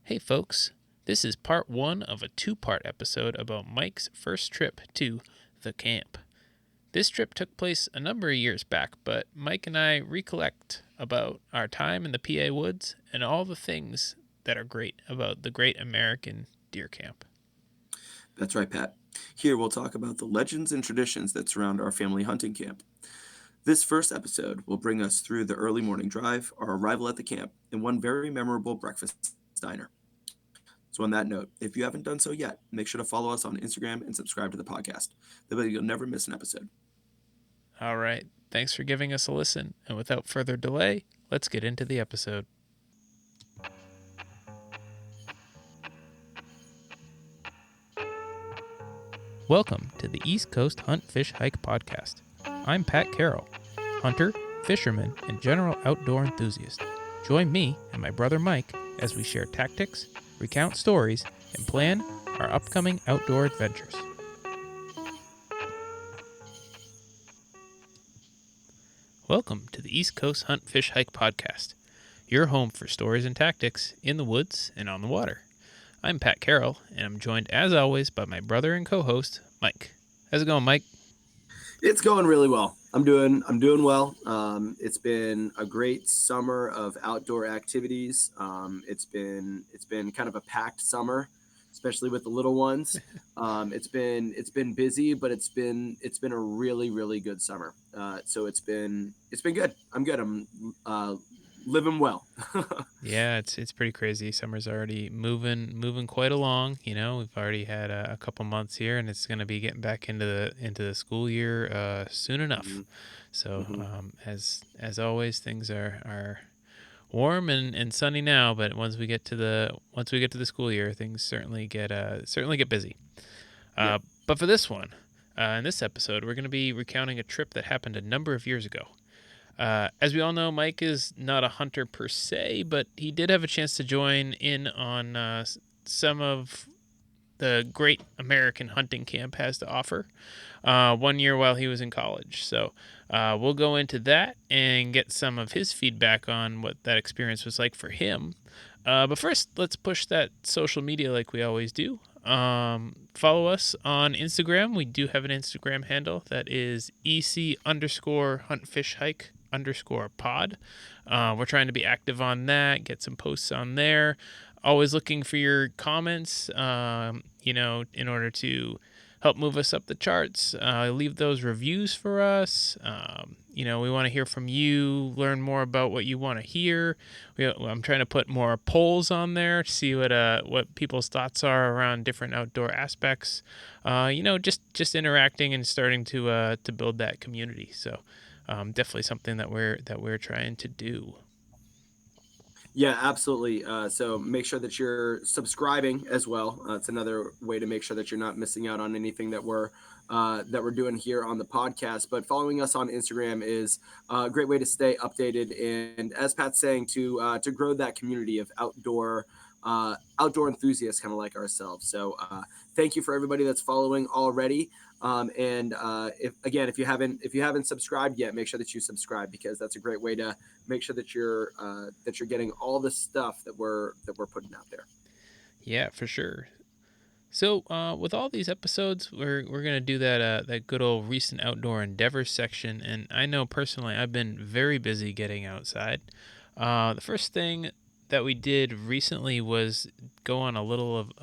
Hey folks, this is part one of a two-part episode about Mike's first trip to the camp. This trip took place a number of years back, but Mike and I recollect about our time in the PA woods and all the things that are great about the Great American Deer Camp. That's right, Pat. Here we'll talk about the legends and traditions that surround our family hunting camp. This first episode will bring us through the early morning drive, our arrival at the camp, and one very memorable breakfast diner. So, on that note, if you haven't done so yet, make sure to follow us on Instagram and subscribe to the podcast. That way you'll never miss an episode. All right, thanks for giving us a listen, and without further delay, let's get into the episode. Welcome to the East Coast Hunt, Fish, Hike podcast. I'm Pat Carroll, hunter, fisherman, and general outdoor enthusiast. Join me and my brother Mike as we share tactics, recount stories, and plan our upcoming outdoor adventures. Welcome to the East Coast Hunt, Fish, Hike podcast, your home for stories and tactics in the woods and on the water. I'm Pat Carroll, and I'm joined as always by my brother and co-host, Mike. How's it going, Mike? It's going really well. I'm doing well. It's been a great summer of outdoor activities. It's been kind of a packed summer, especially with the little ones. It's been busy, but it's been a really good summer. So it's been good. I'm good. I'm living well. Yeah, it's pretty crazy. Summer's already moving quite along. We've already had a couple months here, and it's going to be getting back into the school year soon enough. So Mhm. as always, things are warm and sunny now, but once we get to the school year, things certainly get busy. Yeah. But for this one, in this episode, we're going to be recounting a trip that happened a number of years ago. As we all know, Mike is not a hunter per se, but he did have a chance to join in on some of the Great American Hunting Camp has to offer 1 year while he was in college. So we'll go into that and get some of his feedback on what that experience was like for him. But first, let's push that social media like we always do. Follow us on Instagram. We do have an Instagram handle that is EC_huntfishhike_pod. We're trying to be active on that, get some posts on there. Always looking for your comments, in order to help move us up the charts. Leave those reviews for us. We want to hear from you, learn more about what you want to hear. I'm trying to put more polls on there to see what people's thoughts are around different outdoor aspects. Just interacting and starting to build that community. So definitely something that we're trying to do. Yeah, absolutely. So make sure that you're subscribing as well. It's another way to make sure that you're not missing out on anything that we're doing here on the podcast. But following us on Instagram is a great way to stay updated and, as Pat's saying, to grow that community of outdoor enthusiasts, kind of like ourselves. So thank you for everybody that's following already. And if you haven't subscribed yet, make sure that you subscribe, because that's a great way to make sure that you're getting all the stuff that we're putting out there. Yeah, for sure. So with all these episodes, we're gonna do that good old recent outdoor endeavors section, and I know personally I've been very busy getting outside. The first thing that we did recently was go on a little of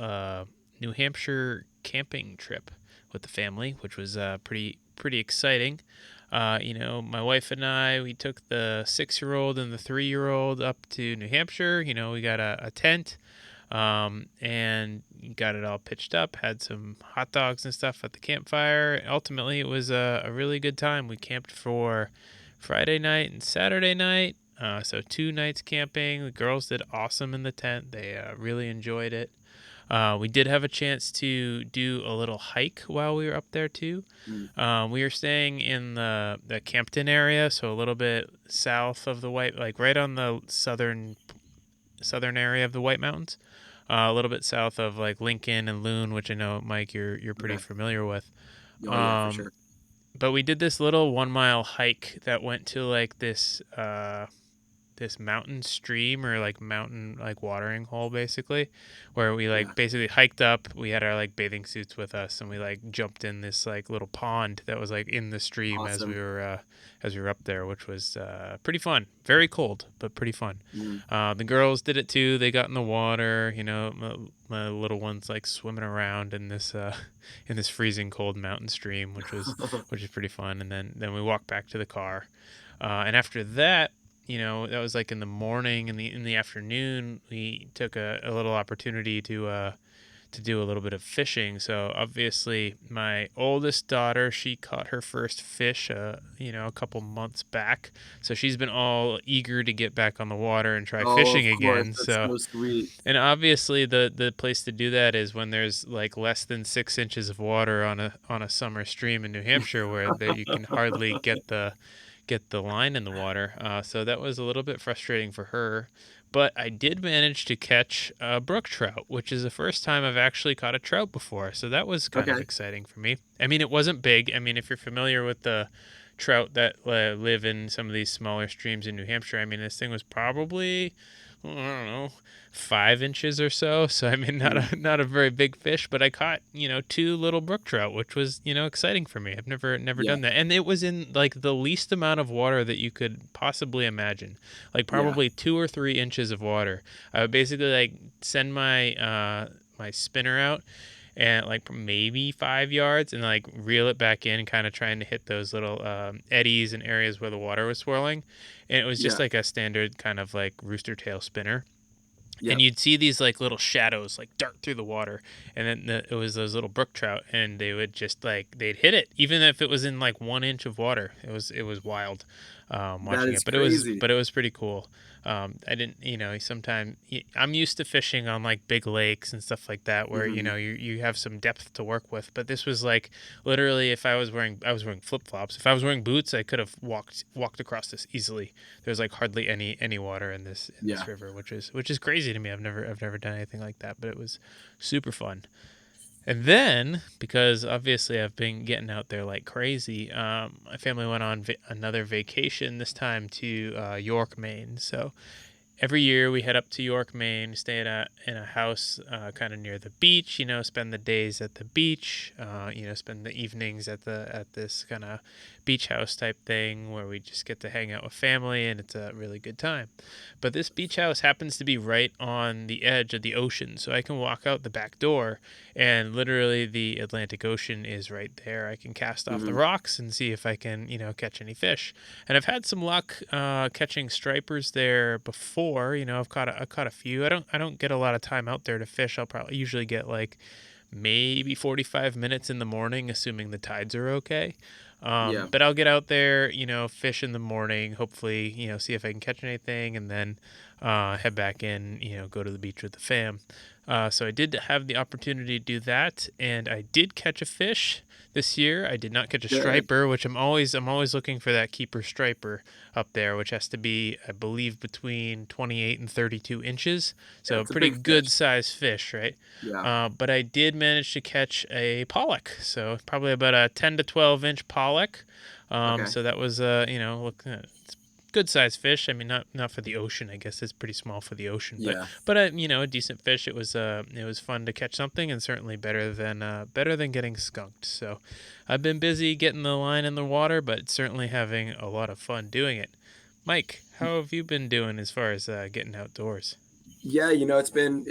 New Hampshire camping trip with the family, which was pretty exciting. My wife and I, we took the 6-year-old and the 3-year-old up to New Hampshire. We got a tent, and got it all pitched up, had some hot dogs and stuff at the campfire. Ultimately, it was a really good time. We camped for Friday night and Saturday night. So 2 nights camping. The girls did awesome in the tent. They really enjoyed it. We did have a chance to do a little hike while we were up there too. We were staying in the Campton area, so a little bit south of the like right on the southern area of the White Mountains, a little bit south of like Lincoln and Loon, which I know, Mike, you're pretty Okay. familiar with. Oh yeah, for sure. But we did this little 1 mile hike that went to like this this mountain stream or like mountain like watering hole basically, where we Yeah. like basically hiked up. We had our like bathing suits with us, and we like jumped in this like little pond that was like in the stream Awesome. as we were up there, which was pretty fun. Very cold, but pretty fun. Mm. The girls did it too. They got in the water. You know, my little ones like swimming around in this in this freezing cold mountain stream, which is pretty fun. And then we walked back to the car, and after that, you know, that was like in the morning. In the afternoon, we took a little opportunity to do a little bit of fishing. So obviously, my oldest daughter, she caught her first fish, you know, a couple months back. So she's been all eager to get back on the water and try Oh, fishing of course. again. That's So, so sweet. and obviously, the place to do that is when there's like less than 6 inches of water on a summer stream in New Hampshire, where there you can hardly get the line in the water. So that was a little bit frustrating for her. But I did manage to catch a brook trout, which is the first time I've actually caught a trout before. So that was kind of Okay. exciting for me. I mean, it wasn't big. I mean, if you're familiar with the trout that live in some of these smaller streams in New Hampshire, I mean, this thing was probably, I don't know, 5 inches or so. So I mean, Mm. not a very big fish, but I caught, you know, two little brook trout, which was, you know, exciting for me. I've never Yeah. done that, and it was in like the least amount of water that you could possibly imagine, like Yeah. probably 2 or 3 inches of water. I would basically like send my spinner out and like maybe 5 yards and like reel it back in, kind of trying to hit those little eddies and areas where the water was swirling. And it was just Yeah. like a standard kind of like rooster tail spinner, Yeah. and you'd see these like little shadows like dart through the water, and then it was those little brook trout, and they would just like they'd hit it even if it was in like 1 inch of water. It was wild, That watching it, is crazy. but it was pretty cool. I didn't, you know, sometimes I'm used to fishing on like big lakes and stuff like that where, you Mhm. know, you have some depth to work with, but this was like literally if I was wearing flip-flops. If I was wearing boots, I could have walked across this easily. There's like hardly any water in Yeah. this river, which is crazy to me. I've never done anything like that, but it was super fun. And then, because obviously I've been getting out there like crazy, my family went on another vacation, this time to York, Maine. So every year we head up to York, Maine, stay in a house kind of near the beach. You know, spend the days at the beach. You know, spend the evenings at this kind of beach house type thing where we just get to hang out with family, and it's a really good time. But this beach house happens to be right on the edge of the ocean, so I can walk out the back door, and literally the Atlantic Ocean is right there. I can cast off the Mhm. rocks and see if I can, you know, catch any fish. And I've had some luck catching stripers there before. You know, I've caught a few. I don't get a lot of time out there to fish. I'll probably usually get like maybe 45 minutes in the morning, assuming the tides are okay. Yeah. But I'll get out there, you know, fish in the morning, hopefully, you know, see if I can catch anything, and then head back in, you know, go to the beach with the fam. So I did have the opportunity to do that, and I did catch a fish this year. I did not catch a Good. striper, which I'm always looking for that keeper striper up there, which has to be, I believe, between 28 and 32 inches. Yeah, So a it's a pretty big fish. good size fish, right? Yeah. But I did manage to catch a pollock, so probably about a 10 to 12 inch pollock. Okay. So that was, you know, look, it's good sized fish. I mean, not for the ocean. I guess it's pretty small for the ocean, Yeah. but you know, a decent fish. It was fun to catch something, and certainly better than getting skunked. So I've been busy getting the line in the water, but certainly having a lot of fun doing it. Mike, how have you been doing as far as getting outdoors? Yeah, you know, it's been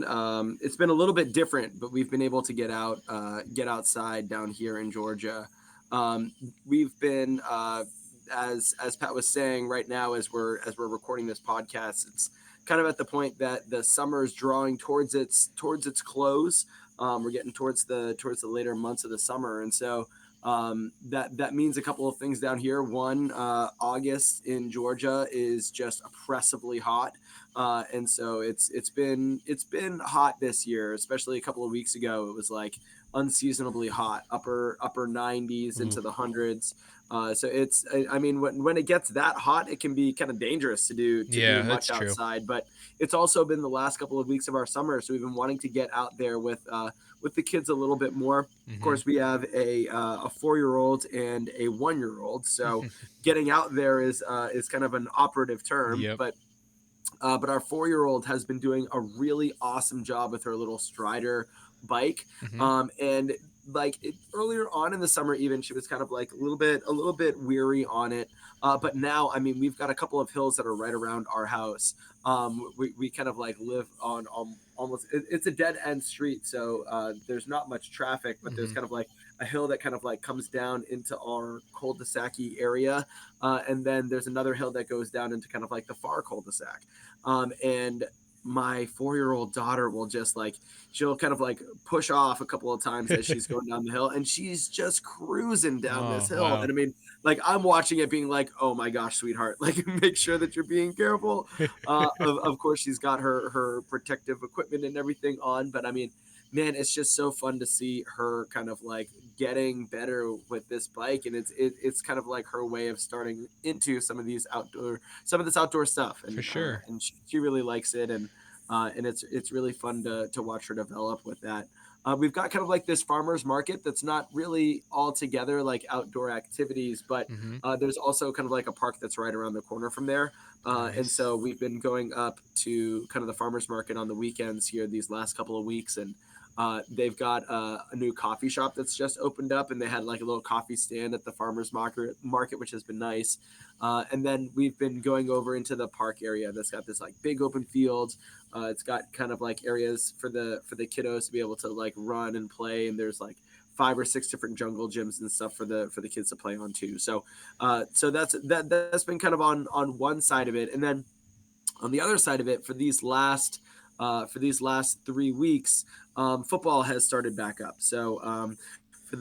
a little bit different, but we've been able to get outside down here in Georgia. Um, we've been as Pat was saying right now as we're recording this podcast, it's kind of at the point that the summer is drawing towards its close. We're getting towards the later months of the summer, and so that means a couple of things down here. One, August in Georgia is just oppressively hot. And so it's been hot this year, especially a couple of weeks ago. It was like unseasonably hot, upper 90s Ooh. into the hundreds. So I mean, when it gets that hot, it can be kind of dangerous to do Yeah, much that's true. outside. But it's also been the last couple of weeks of our summer, so we've been wanting to get out there with the kids a little bit more. Of Mhm. course, we have a 4-year old and a 1-year old, so getting out there is kind of an operative term, Yep. but our 4-year old has been doing a really awesome job with her little Strider bike. Mhm. And earlier on in the summer, even she was kind of like a little bit weary on it. But now, I mean, we've got a couple of hills that are right around our house. We kind of like live on almost, it's a dead end street. So there's not much traffic, but there's Mhm. kind of like a hill that kind of like comes down into our cul-de-sac area. And then there's another hill that goes down into kind of like the far cul-de-sac. And my 4-year old daughter will just like she'll kind of like push off a couple of times as she's going down the hill, and she's just cruising down this Oh, hill. wow. And I mean, like I'm watching it being like, oh my gosh, sweetheart, like make sure that you're being careful. Of course she's got her protective equipment and everything on, but I mean, man, it's just so fun to see her kind of like getting better with this bike. And it's kind of like her way of starting into some of this outdoor stuff. For And sure. she really likes it. And it's really fun to watch her develop with that. We've got kind of like this farmers market that's not really all together like outdoor activities, but Mhm. there's also kind of like a park that's right around the corner from there. And Nice. so we've been going up to kind of the farmers market on the weekends here these last couple of weeks. And they've got a new coffee shop that's just opened up, and they had like a little coffee stand at the farmers market, which has been nice. And then we've been going over into the park area that's got this like big open field. It's got kind of like areas for the kiddos to be able to like run and play, and there's like 5 or 6 different jungle gyms and stuff for the kids to play on too. So that's been kind of on one side of it. And then on the other side of it, for these last 3 weeks, football has started back up. So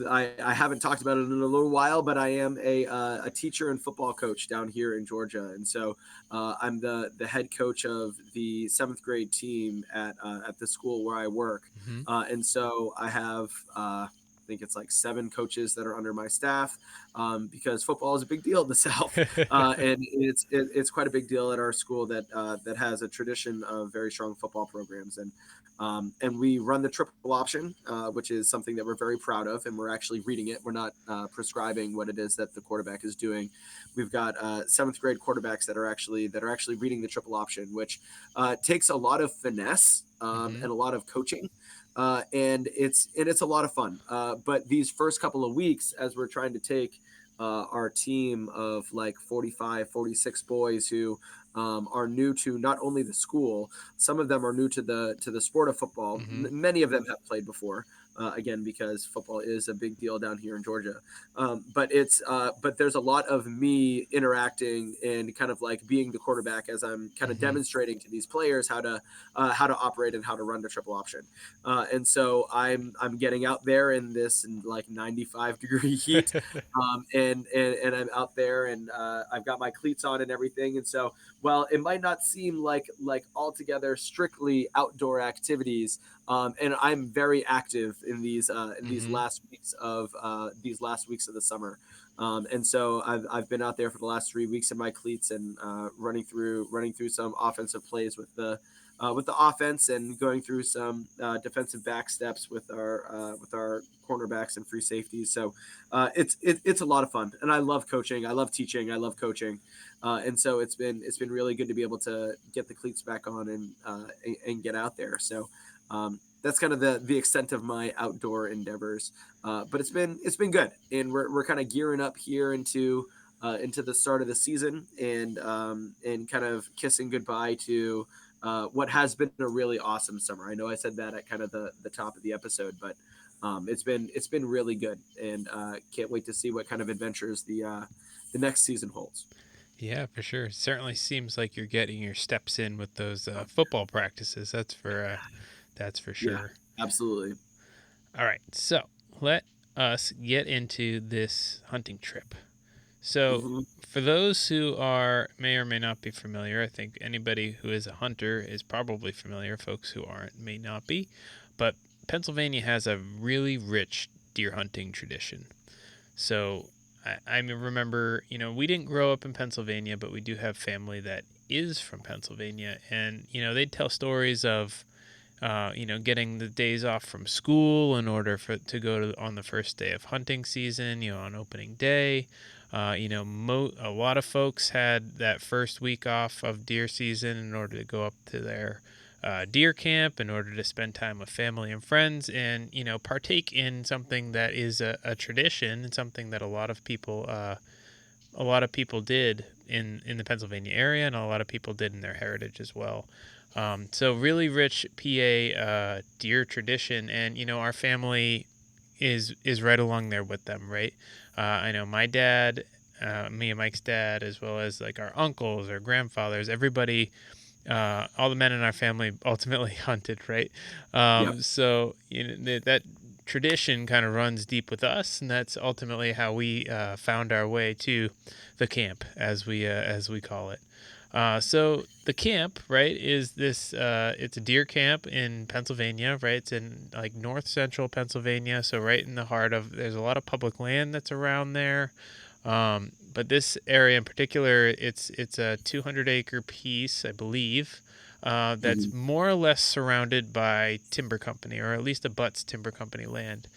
I haven't talked about it in a little while, but I am a teacher and football coach down here in Georgia, and so I'm the head coach of the 7th grade team at the school where I work. Mhm. And so I have I think it's like 7 coaches that are under my staff, because football is a big deal in the South. And it's quite a big deal at our school that has a tradition of very strong football programs. And we run the triple option, which is something that we're very proud of, and we're actually reading it. We're not prescribing what it is that the quarterback is doing. We've got 7th grade quarterbacks that are actually reading the triple option, which takes a lot of finesse Mhm. and a lot of coaching. And it's a lot of fun. But these first couple of weeks, as we're trying to take our team of like 45, 46 boys who are new to not only the school, some of them are new to the sport of football. Mhm. Many of them have played before. Again, because football is a big deal down here in Georgia, but there's a lot of me interacting and kind of like being the quarterback as I'm kind of Mhm. demonstrating to these players how to operate and how to run the triple option. And so I'm getting out there in this in like 95-degree heat, and I'm out there, and I've got my cleats on and everything. And so, while it might not seem like altogether strictly outdoor activities, and I'm very active in Mhm. these last weeks of the summer. And so I've been out there for the last 3 weeks in my cleats and running through some offensive plays with the offense, and going through some defensive back steps with our cornerbacks and free safeties. So it's a lot of fun, and I love coaching. I love teaching. I love coaching, and so it's been really good to be able to get the cleats back on and get out there. So that's kind of the extent of my outdoor endeavors. But it's been good, and we're kind of gearing up here into the start of the season, and kind of kissing goodbye to what has been a really awesome summer. I know I said that at kind of the top of the episode, but it's been really good, and can't wait to see what kind of adventures the next season holds. Yeah, for sure. Certainly seems like you're getting your steps in with those football practices. That's for Yeah, sure. absolutely. All right, so let us get into this hunting trip. So, Hmm. for those who are may or may not be familiar, I think anybody who is a hunter is probably familiar. Folks who aren't may not be, but Pennsylvania has a really rich deer hunting tradition. So, I remember, we didn't grow up in Pennsylvania, but we do have family that is from Pennsylvania, and they'd tell stories of getting the days off from school in order for to go to on the first day of hunting season, on opening day. A lot of folks had that first week off of deer season in order to go up to their deer camp in order to spend time with family and friends and, partake in something that is a tradition and something that a lot of people did in the Pennsylvania area, and a lot of people did in their heritage as well. So really rich PA deer tradition, and our family is right along there with them, right? I know my dad, me and Mike's dad, as well as like our uncles, our grandfathers, everybody, all the men in our family ultimately hunted, right? Yep. So that tradition kind of runs deep with us, and that's ultimately how we found our way to the camp, as we call it. So the camp, right, is this? It's a deer camp in Pennsylvania, right? It's in like north central Pennsylvania, so right in the heart of. There's a lot of public land that's around there. But this area in particular, it's a 200-acre piece, I believe, that's Mhm. more or less surrounded by timber company, or at least abuts timber company land,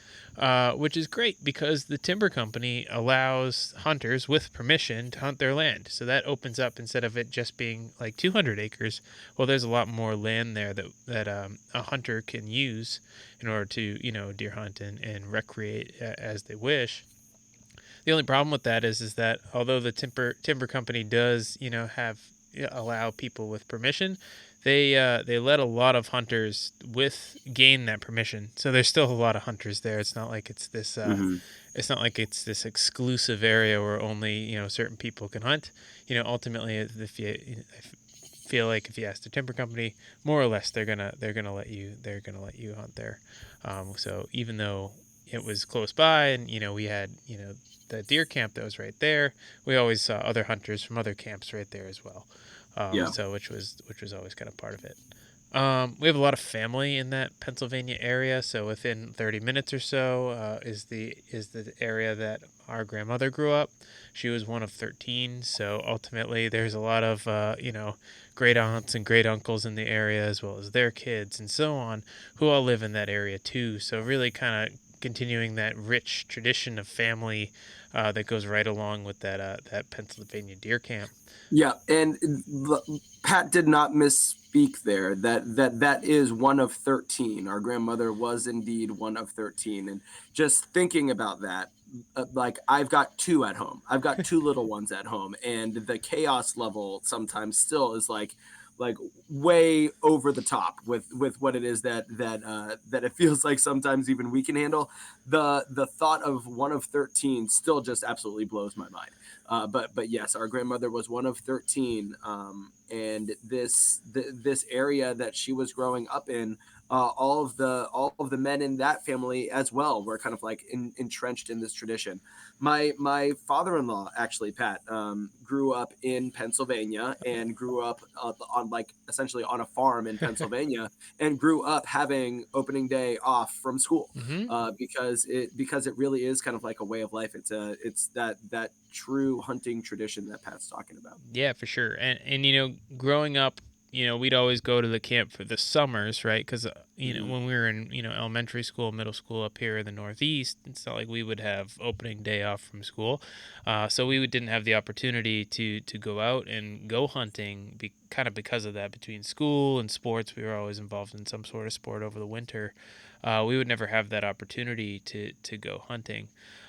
which is great because the timber company allows hunters with permission to hunt their land. So that opens up, instead of it just being like 200 acres, well, there's a lot more land there that a hunter can use in order to deer hunt and recreate as they wish. The only problem with that is that although the timber company does have allow people with permission, they let a lot of hunters with gain that permission. So there's still a lot of hunters there. Mhm. It's not like it's this exclusive area where only certain people can hunt. Ultimately, if you if feel like if you ask the timber company, more or less they're gonna let you hunt there. So even though it was close by, and we had the deer camp that was right there, we always saw other hunters from other camps right there as well. Yeah. So which was always kind of part of it. We have a lot of family in that Pennsylvania area, so within 30 minutes or so is the area that our grandmother grew up. She was one of 13, so ultimately there's a lot of great aunts and great uncles in the area, as well as their kids and so on, who all live in that area too. So really kind of continuing that rich tradition of family that goes right along with that Pennsylvania deer camp. Yeah, and Pat did not misspeak there. That is one of 13. Our grandmother was indeed one of 13, and just thinking about that, like I've got two at home. I've got two little ones at home, and the chaos level sometimes still is like way over the top with what it is that it feels like sometimes even we can handle. The thought of one of 13 still just absolutely blows my mind. But yes, our grandmother was one of 13, and this area that she was growing up in, all of the men in that family as well were kind of like entrenched in this tradition. My father-in-law actually, Pat, grew up in Pennsylvania and grew up on like essentially on a farm in Pennsylvania, and grew up having opening day off from school, Hmm. because it really is kind of like a way of life. It's that true hunting tradition that Pat's talking about. Yeah, for sure. And growing up, we'd always go to the camp for the summers, right? Because Hmm. when we were in elementary school, middle school up here in the Northeast, it's not like we would have opening day off from school, so didn't have the opportunity to go out and go hunting. Kind of because of that, between school and sports, we were always involved in some sort of sport over the winter. We would never have that opportunity to go hunting.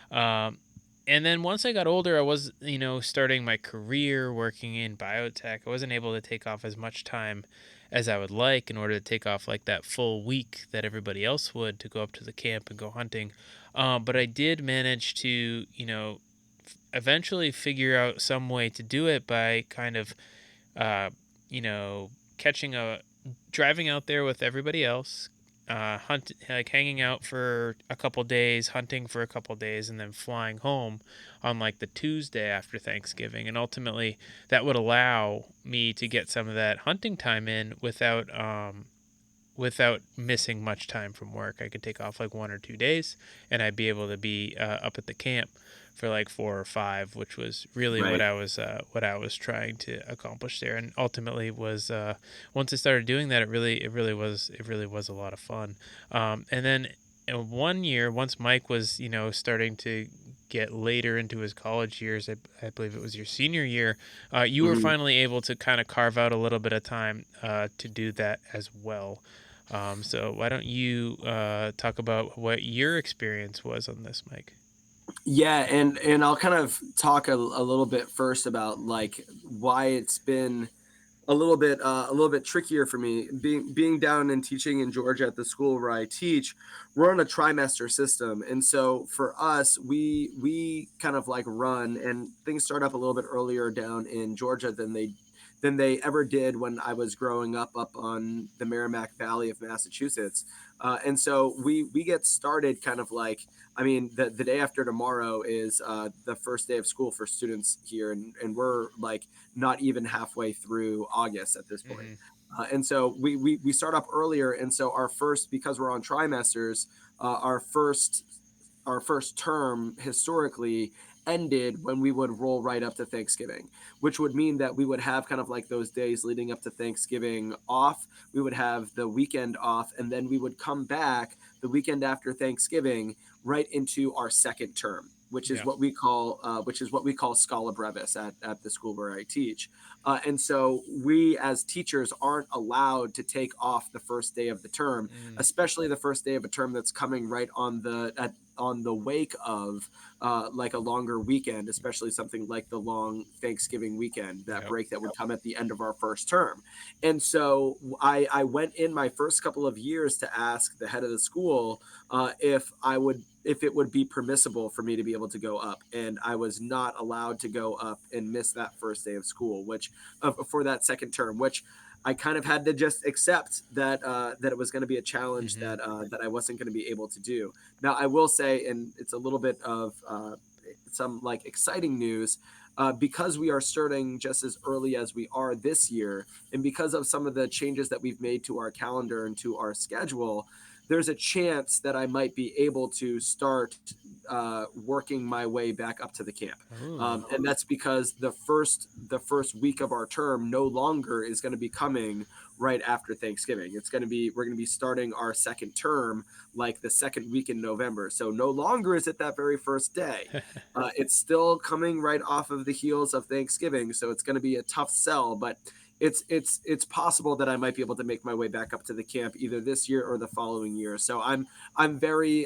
Um, and then once I got older, I was, starting my career working in biotech. I wasn't able to take off as much time as I would like in order to take off like that full week that everybody else would to go up to the camp and go hunting. But I did manage to, eventually figure out some way to do it by kind of uh, catching driving out there with everybody else, like hanging out for a couple days, hunting for a couple days, and then flying home on like the Tuesday after Thanksgiving. And ultimately, that would allow me to get some of that hunting time in without without missing much time from work. I could take off like 1 or 2 days, and I'd be able to be up at the camp for like 4 or 5, which was really Right. what I was trying to accomplish there. And ultimately was once I started doing that, it really was a lot of fun. And then one year, once Mike was starting to get later into his college years, I believe it was your senior year, you were Mhm. finally able to kind of carve out a little bit of time to do that as well. So why don't you talk about what your experience was on this, Mike? Yeah, and I'll kind of talk a little bit first about like why it's been a little bit trickier for me being down and teaching in Georgia at the school where I teach. We're on a trimester system, and so for us, we kind of like run, and things start up a little bit earlier down in Georgia than they ever did when I was growing up on the Merrimack Valley of Massachusetts. And so we get started kind of like, I mean, the day after tomorrow is the first day of school for students here, and we're like not even halfway through August at this point. Hmm. And so we start up earlier. And so our first, because we're on trimesters, our first term historically ended when we would roll right up to Thanksgiving, which would mean that we would have kind of like those days leading up to Thanksgiving off. We would have the weekend off, and then we would come back the weekend after Thanksgiving right into our second term, Yeah. which is what we call Scala Brevis at the school where I teach. And so we as teachers aren't allowed to take off the first day of the term, Mm. especially the first day of a term that's coming right on the wake of like a longer weekend, especially something like the long Thanksgiving weekend, that Yep. break that would come at the end of our first term. And so I went in my first couple of years to ask the head of the school if it would be permissible for me to be able to go up, and I was not allowed to go up and miss that first day of school, which for that second term, which I kind of had to just accept that it was going to be a challenge Hmm. that I wasn't going to be able to do. Now, I will say, and it's a little bit of some like exciting news. Because we are starting just as early as we are this year, and because of some of the changes that we've made to our calendar and to our schedule, there's a chance that I might be able to start working my way back up to the camp. Oh. And that's because the first week of our term no longer is going to be coming right after Thanksgiving. It's going to be we're going to be starting our second term like the second week in November. So no longer is it that very first day. It's still coming right off of the heels of Thanksgiving, so it's going to be a tough sell, but it's possible that I might be able to make my way back up to the camp either this year or the following year. So I'm very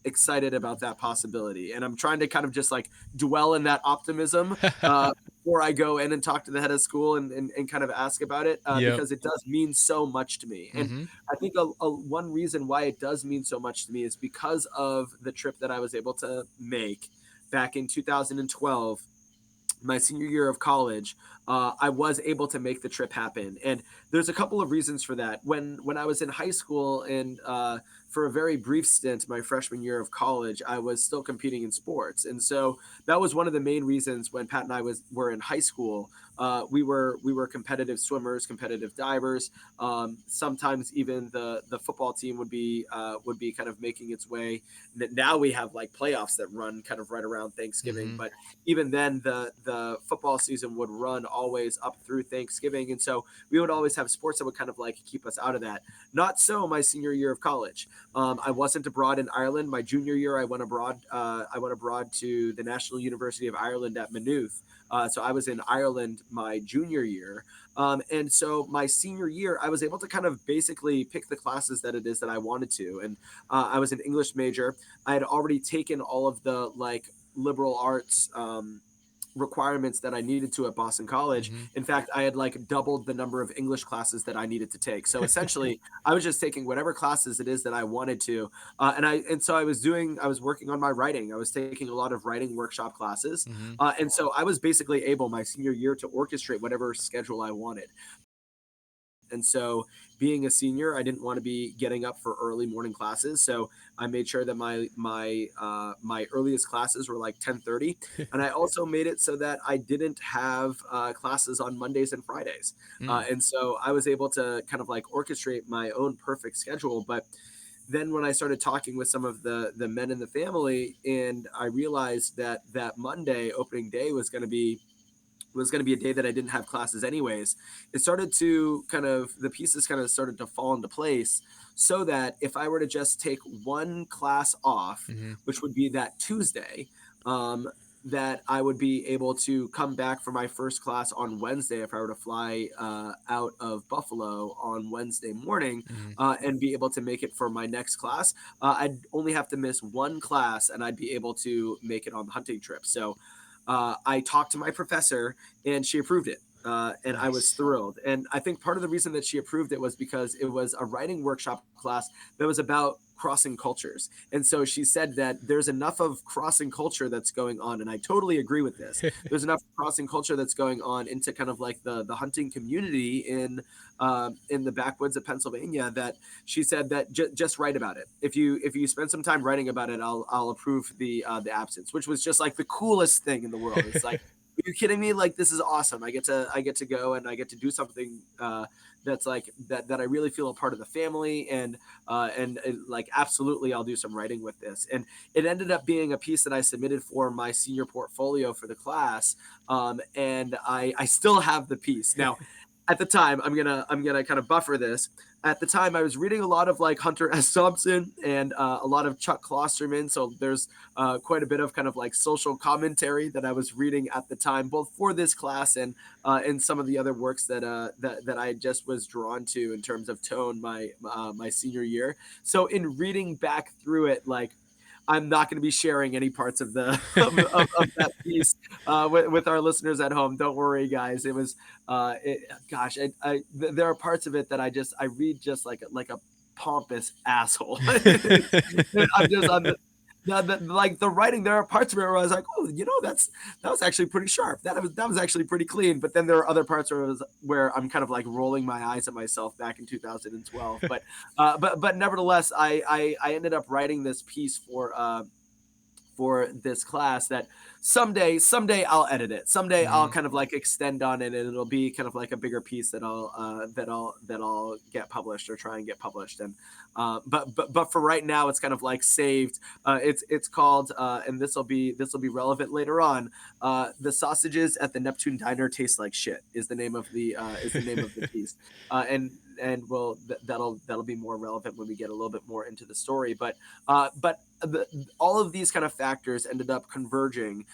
excited about that possibility, and I'm trying to kind of just like dwell in that optimism before I go in and talk to the head of school and kind of ask about it, Yep. because it does mean so much to me. And Hmm. I think one reason why it does mean so much to me is because of the trip that I was able to make back in 2012, my senior year of college. I was able to make the trip happen, and there's a couple of reasons for that. When I was in high school and for a very brief stint, my freshman year of college, I was still competing in sports, and so that was one of the main reasons. When Pat and I were in high school, we were competitive swimmers, competitive divers. Sometimes even the football team would be kind of making its way. Now we have like playoffs that run kind of right around Thanksgiving, Hmm. but even then the football season would run always up through Thanksgiving, and so we would always have sports that would kind of like keep us out of that. Not so my senior year of college. I wasn't abroad in Ireland. My junior year, I went abroad. I went abroad to the National University of Ireland at Maynooth. So I was in Ireland my junior year, and so my senior year, I was able to kind of basically pick the classes that it is that I wanted to, and I was an English major. I had already taken all of the like liberal arts requirements that I needed to at Boston College. Hmm. In fact, I had like doubled the number of English classes that I needed to take. So essentially, I was just taking whatever classes it is that I wanted to, and so I was working on my writing. I was taking a lot of writing workshop classes, Hmm. and so I was basically able my senior year to orchestrate whatever schedule I wanted. And so being a senior, I didn't want to be getting up for early morning classes. So I made sure that my earliest classes were like 10:30, and I also made it so that I didn't have classes on Mondays and Fridays. Mm, And so I was able to kind of like orchestrate my own perfect schedule. But then when I started talking with some of the men in the family, and I realized that that Monday opening day was going to be a day that I didn't have classes anyways, it started to kind of, the pieces kind of started to fall into place, so that if I were to just take one class off, hmm which would be that Tuesday, um, that I would be able to come back for my first class on Wednesday if I were to fly out of Buffalo on Wednesday morning, hmm and be able to make it for my next class. I'd only have to miss one class and I'd be able to make it on the hunting trip. So I talked to my professor and she approved it. And I was Nice. thrilled. And I think part of the reason that she approved it was because it was a writing workshop class that was about crossing cultures. And so she said that there's enough of crossing culture that's going on. And I totally agree with this. There's enough crossing culture that's going on into kind of like the hunting community in the backwoods of Pennsylvania, that she said that just write about it. If you spend some time writing about it, I'll approve the absence, which was just like the coolest thing in the world. It's like, are you kidding me? Like, this is awesome. I get to go and I get to do something that's like that I really feel a part of the family, and like absolutely I'll do some writing with this. And it ended up being a piece that I submitted for my senior portfolio for the class, and I still have the piece now. At the time, I'm gonna kind of buffer this. At the time, I was reading a lot of like Hunter S. Thompson and a lot of Chuck Klosterman. So there's quite a bit of kind of like social commentary that I was reading at the time, both for this class and some of the other works that I just was drawn to in terms of tone my senior year. So in reading back through it, like, I'm not going to be sharing any parts of the of that piece with our listeners at home. Don't worry, guys. It was, gosh, there are parts of it that I read just like a pompous asshole. Like the writing. There are parts of it where I was like, oh, that was actually pretty sharp. That was actually pretty clean. But then there are other parts where I'm kind of like rolling my eyes at myself back in 2012. But nevertheless, I ended up writing this piece for this class that someday I'll edit it. Someday I'll hmm kind of like extend on it, and it'll be kind of like a bigger piece that I'll get published or try and get published. And but for right now, it's kind of like saved. It's called and this will be relevant later on. The sausages at the Neptune Diner taste like shit is the name of the piece. And that'll be more relevant when we get a little bit more into the story. But all of these kind of factors ended up converging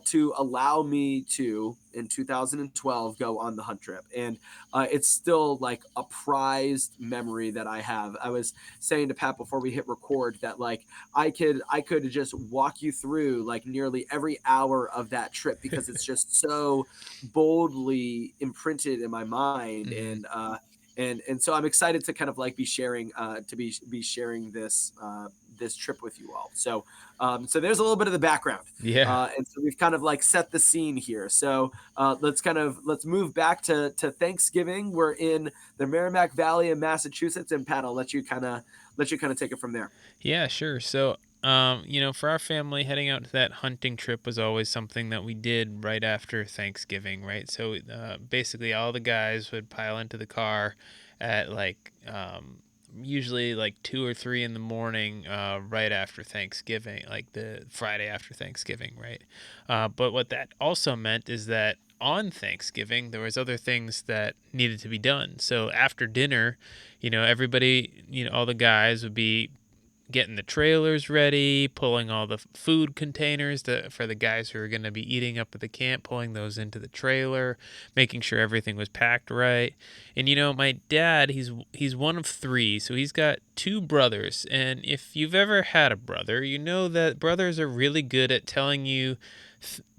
to allow me to, in 2012, go on the hunt trip. And it's still like a prized memory that I have. I was saying to Pat before we hit record that like I could just walk you through like nearly every hour of that trip, because it's just so boldly imprinted in my mind. hmm And so I'm excited to kind of like be sharing be sharing this trip with you all. So there's a little bit of the background, Yeah. and so we've kind of like set the scene here. So let's move back to Thanksgiving. We're in the Merrimack Valley in Massachusetts, and Pat, I'll let you kind of take it from there. Yeah, sure. So, for our family, heading out to that hunting trip was always something that we did right after Thanksgiving, right? So, basically, all the guys would pile into the car at usually like 2 or 3 in the morning, right after Thanksgiving, like the Friday after Thanksgiving, right? But what that also meant is that on Thanksgiving, there was other things that needed to be done. So after dinner, everybody, all the guys would be getting the trailers ready, pulling all the food containers for the guys who are going to be eating up at the camp, pulling those into the trailer, making sure everything was packed right. And my dad, he's one of three, so he's got two brothers. And if you've ever had a brother, you know that brothers are really good at telling you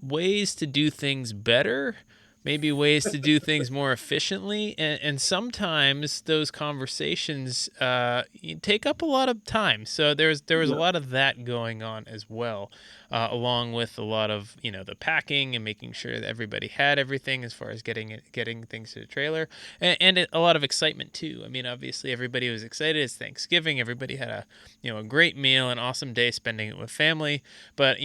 ways to do things better, maybe ways to do things more efficiently. And sometimes those conversations take up a lot of time. So there was a Yeah. lot of that going on as well, along with a lot of the packing and making sure that everybody had everything as far as getting things to the trailer, and a lot of excitement too. I mean, obviously everybody was excited. It's Thanksgiving. Everybody had a great meal, an awesome day spending it with family, but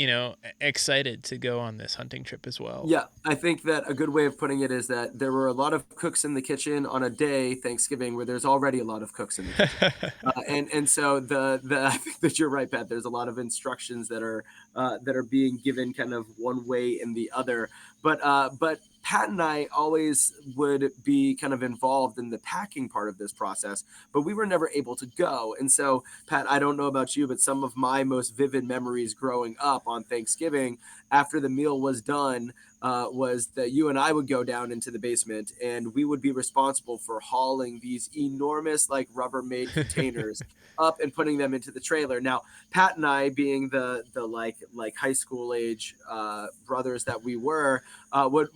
excited to go on this hunting trip as well. Yeah, I think that a good way of putting it is that there were a lot of cooks in the kitchen on a day, Thanksgiving, where there's already a lot of cooks in the kitchen. And so the I think that you're right, Pat. There's a lot of instructions that are being given kind of one way and the other. But Pat and I always would be kind of involved in the packing part of this process, but we were never able to go. And so, Pat, I don't know about you, but some of my most vivid memories growing up on Thanksgiving after the meal was done was that you and I would go down into the basement and we would be responsible for hauling these enormous, like Rubbermaid containers up and putting them into the trailer. Now, Pat and I, being the like high school age brothers that we were,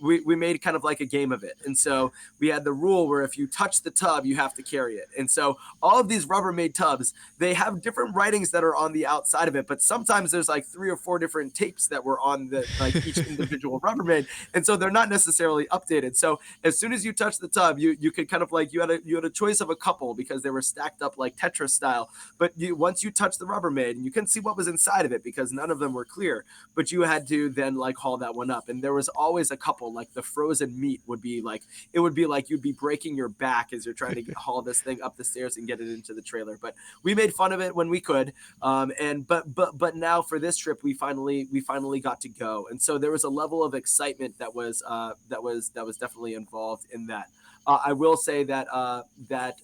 we made kind of like a game of it. And so we had the rule where if you touch the tub, you have to carry it. And so all of these Rubbermaid tubs, they have different writings that are on the outside of it, but sometimes there's like 3 or 4 different tapes that were on the like each individual Rubbermaid, and so they're not necessarily updated. So as soon as you touch the tub, you could kind of like you had a choice of a couple because they were stacked up like Tetris style. But once you touch the Rubbermaid, and you couldn't see what was inside of it because none of them were clear, but you had to then like haul that one up. And there was always a couple, like the frozen meat would be like it would be like you'd be breaking your back as you're trying to haul this thing up the stairs and get it into the trailer. But we made fun of it when we could. And but now for this trip, we finally got to go, and so there was a level of excitement that was definitely involved in that. I will say that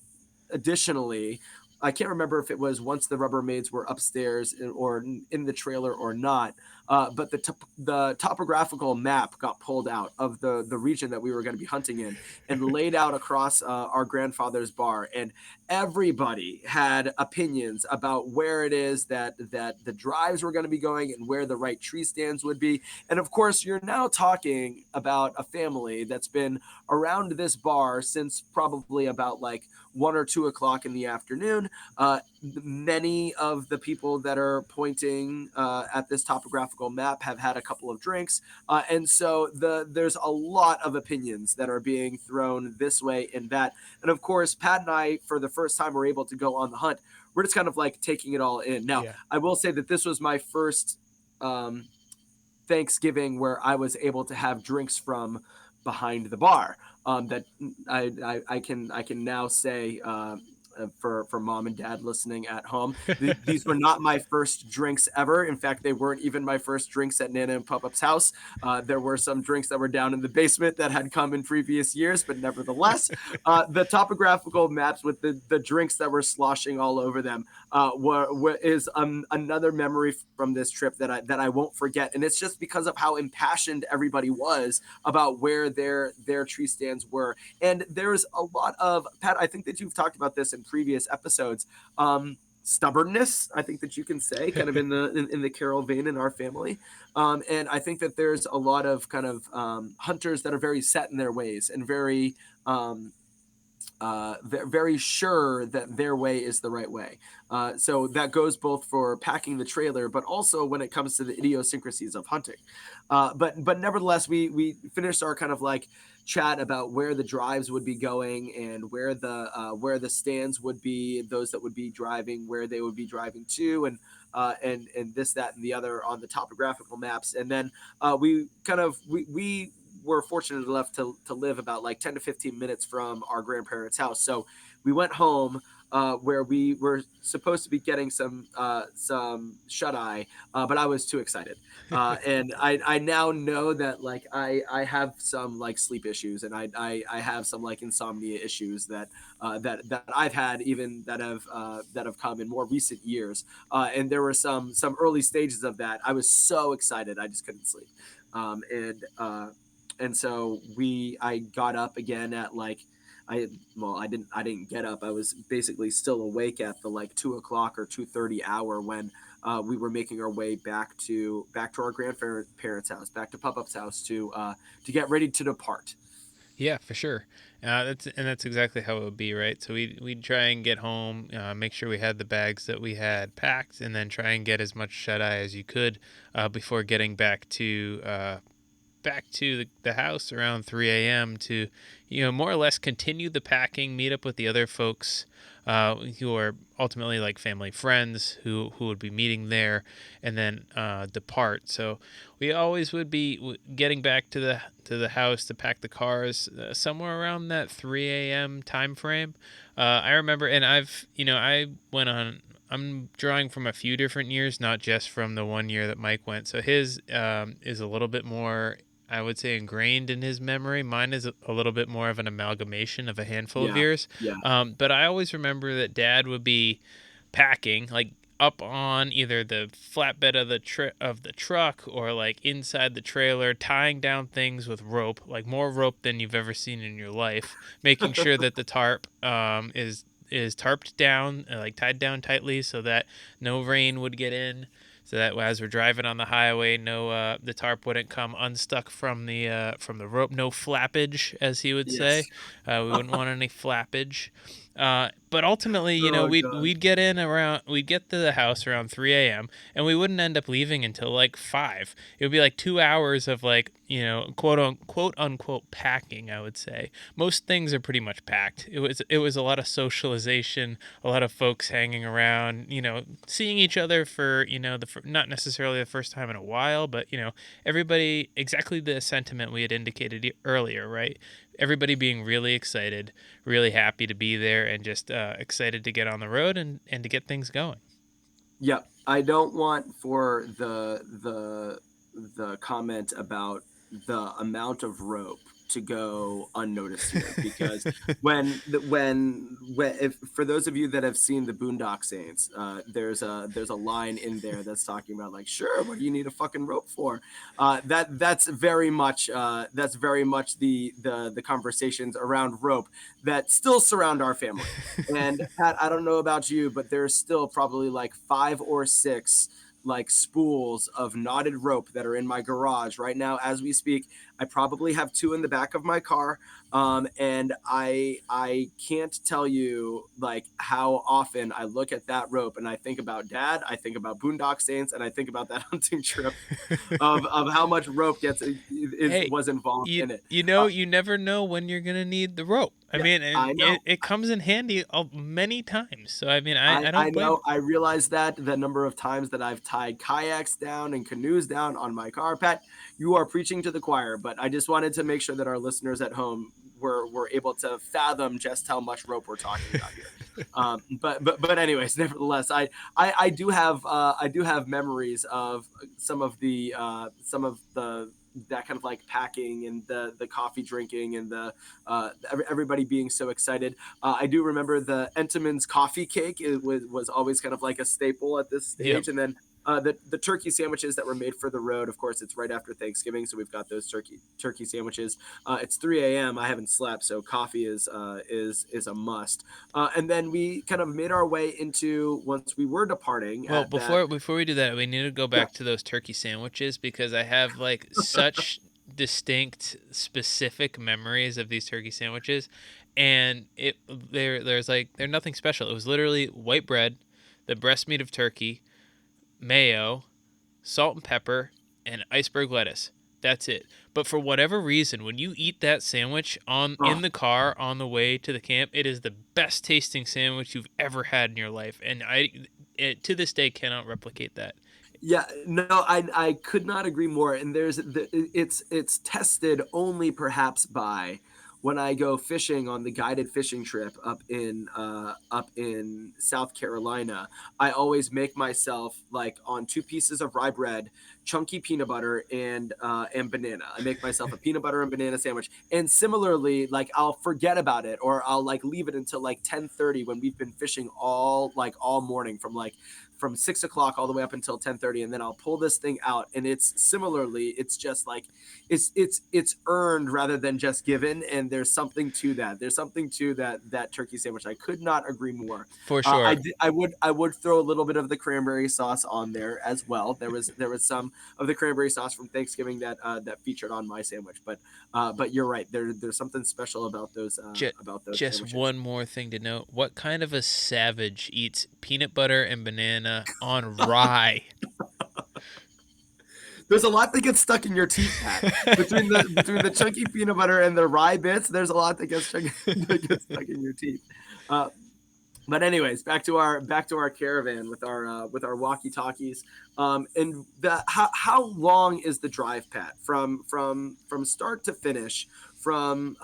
additionally, I can't remember if it was once the Rubbermaids were upstairs or in the trailer or not, but the topographical map got pulled out of the region that we were going to be hunting in and laid out across our grandfather's bar, and everybody had opinions about where it is that the drives were going to be going and where the right tree stands would be. And of course, you're now talking about a family that's been around this bar since probably about like 1 or 2 o'clock in the afternoon. Many of the people that are pointing at this topographical map have had a couple of drinks, and so there's a lot of opinions that are being thrown this way and that. And of course, Pat and I, for the first time, were able to go on the hunt. We're just kind of like taking it all in. Now, Yeah. I will say that this was my first Thanksgiving where I was able to have drinks from behind the bar. That I can now say for mom and dad listening at home, these were not my first drinks ever. In fact, they weren't even my first drinks at Nana and Pop-Up's house. There were some drinks that were down in the basement that had come in previous years, but nevertheless, the topographical maps with the drinks that were sloshing all over them is another memory from this trip that I won't forget. And it's just because of how impassioned everybody was about where their tree stands were. And there's a lot of Pat. I think that you've talked about this in previous episodes. Stubbornness, I think that you can say, kind of in the Carol vein in our family, and I think that there's a lot of kind of hunters that are very set in their ways and very very sure that their way is the right way. So that goes both for packing the trailer, but also when it comes to the idiosyncrasies of hunting. But nevertheless, we finished our kind of like chat about where the drives would be going and where the stands would be, those that would be driving, where they would be driving to, and this, that, and the other on the topographical maps. And then we were fortunate enough to live about like 10 to 15 minutes from our grandparents' house. So we went home where we were supposed to be getting some shut eye, but I was too excited. And I now know that like I have some like sleep issues, and I have some like insomnia issues that I've had, even that have come in more recent years. And there were some early stages of that. I was so excited I just couldn't sleep. And so I got up again at like I didn't get up. I was basically still awake at the like 2 o'clock or 2:30 hour when we were making our way back to our grandparents' house, back to Pop-Up's house to get ready to depart. Yeah, for sure. That's exactly how it would be, right? So we'd try and get home, make sure we had the bags that we had packed, and then try and get as much shut eye as you could before getting back to the house around 3 a.m. to, more or less continue the packing, meet up with the other folks who are ultimately like family friends who would be meeting there, and then depart. So we always would be getting back to the house to pack the cars somewhere around that 3 a.m. time frame. I remember, and I went on. I'm drawing from a few different years, not just from the one year that Mike went. So his is a little bit more, I would say, ingrained in his memory. Mine is a little bit more of an amalgamation of a handful of Yeah, years. yeah, But I always remember that Dad would be packing, like up on either the flatbed of the truck or like inside the trailer, tying down things with rope, like more rope than you've ever seen in your life, making sure that the tarp is tarped down, like tied down tightly, so that no rain would get in. So that as we're driving on the highway, no, the tarp wouldn't come unstuck from the rope. No flappage, as he would say. yes. We wouldn't want any flappage. But ultimately, Oh god. we'd get to the house around 3 a.m. and we wouldn't end up leaving until like 5. It would be like 2 hours of like, quote unquote packing, I would say. Most things are pretty much packed. It was a lot of socialization, a lot of folks hanging around, seeing each other for, not necessarily the first time in a while, but everybody, exactly the sentiment we had indicated earlier, right? Everybody being really excited, really happy to be there, and just excited to get on the road and to get things going. Yep. I don't want for the comment about the amount of rope to go unnoticed here, because when if for those of you that have seen the Boondock Saints, there's a line in there that's talking about like, sure, what do you need a fucking rope for? That's very much the conversations around rope that still surround our family. And Pat, I don't know about you, but there's still probably like 5 or 6 like spools of knotted rope that are in my garage right now as we speak. I probably have 2 in the back of my car. And I can't tell you like how often I look at that rope and I think about Dad, I think about Boondock Saints, and I think about that hunting trip of how much rope Hey, was involved you in it. you know you never know when you're gonna need the rope. I Yeah, mean, and I it, know. it comes in handy many times. So I mean, I I don't blame know. I realize that the number of times that I've tied kayaks down and canoes down on my car, Pat, you are preaching to the choir. But I just wanted to make sure that our listeners at home were able to fathom just how much rope we're talking about here. But anyways, nevertheless, I do have memories of some of the that kind of like packing and the coffee drinking and the everybody being so excited. I do remember the Entenmann's coffee cake. It was always kind of like a staple at this Yep. stage. And then the turkey sandwiches that were made for the road. Of course, it's right after Thanksgiving, so we've got those turkey sandwiches. It's 3 a.m. I haven't slept, so coffee is a must. And then we kind of made our way into once we were departing Well, at that. before we do that, we need to go Yeah, back to those turkey sandwiches because I have like such distinct, specific memories of these turkey sandwiches, and they're nothing special. It was literally white bread, the breast meat of turkey, mayo, salt and pepper, and iceberg lettuce. That's it. But for whatever reason, when you eat that sandwich on oh, in the car on the way to the camp, it is the best tasting sandwich you've ever had in your life, and to this day cannot replicate that. yeah, no, I could not agree more. And it's tested only perhaps by when I go fishing on the guided fishing trip up in South Carolina. I always make myself like on 2 pieces of rye bread, chunky peanut butter, and banana. I make myself a peanut butter and banana sandwich. And similarly, like I'll forget about it or I'll like leave it until like 10:30 when we've been fishing all morning from like from 6 o'clock all the way up until 10:30, and then I'll pull this thing out, and it's similarly, it's just like it's earned rather than just given, and there's something to that. There's something to that turkey sandwich. I could not agree more. For sure. I would throw a little bit of the cranberry sauce on there as well. There was some of the cranberry sauce from Thanksgiving that featured on my sandwich, but you're right. There's something special Just, about those just sandwiches. one more thing to note. What kind of a savage eats peanut butter and banana on rye? There's a lot that gets stuck in your teeth, Pat. Between the chunky peanut butter and the rye bits, there's a lot that gets stuck in your teeth. Uh, but anyways, back to our caravan with our walkie talkies. And how long is the drive, Pat? From start to finish. From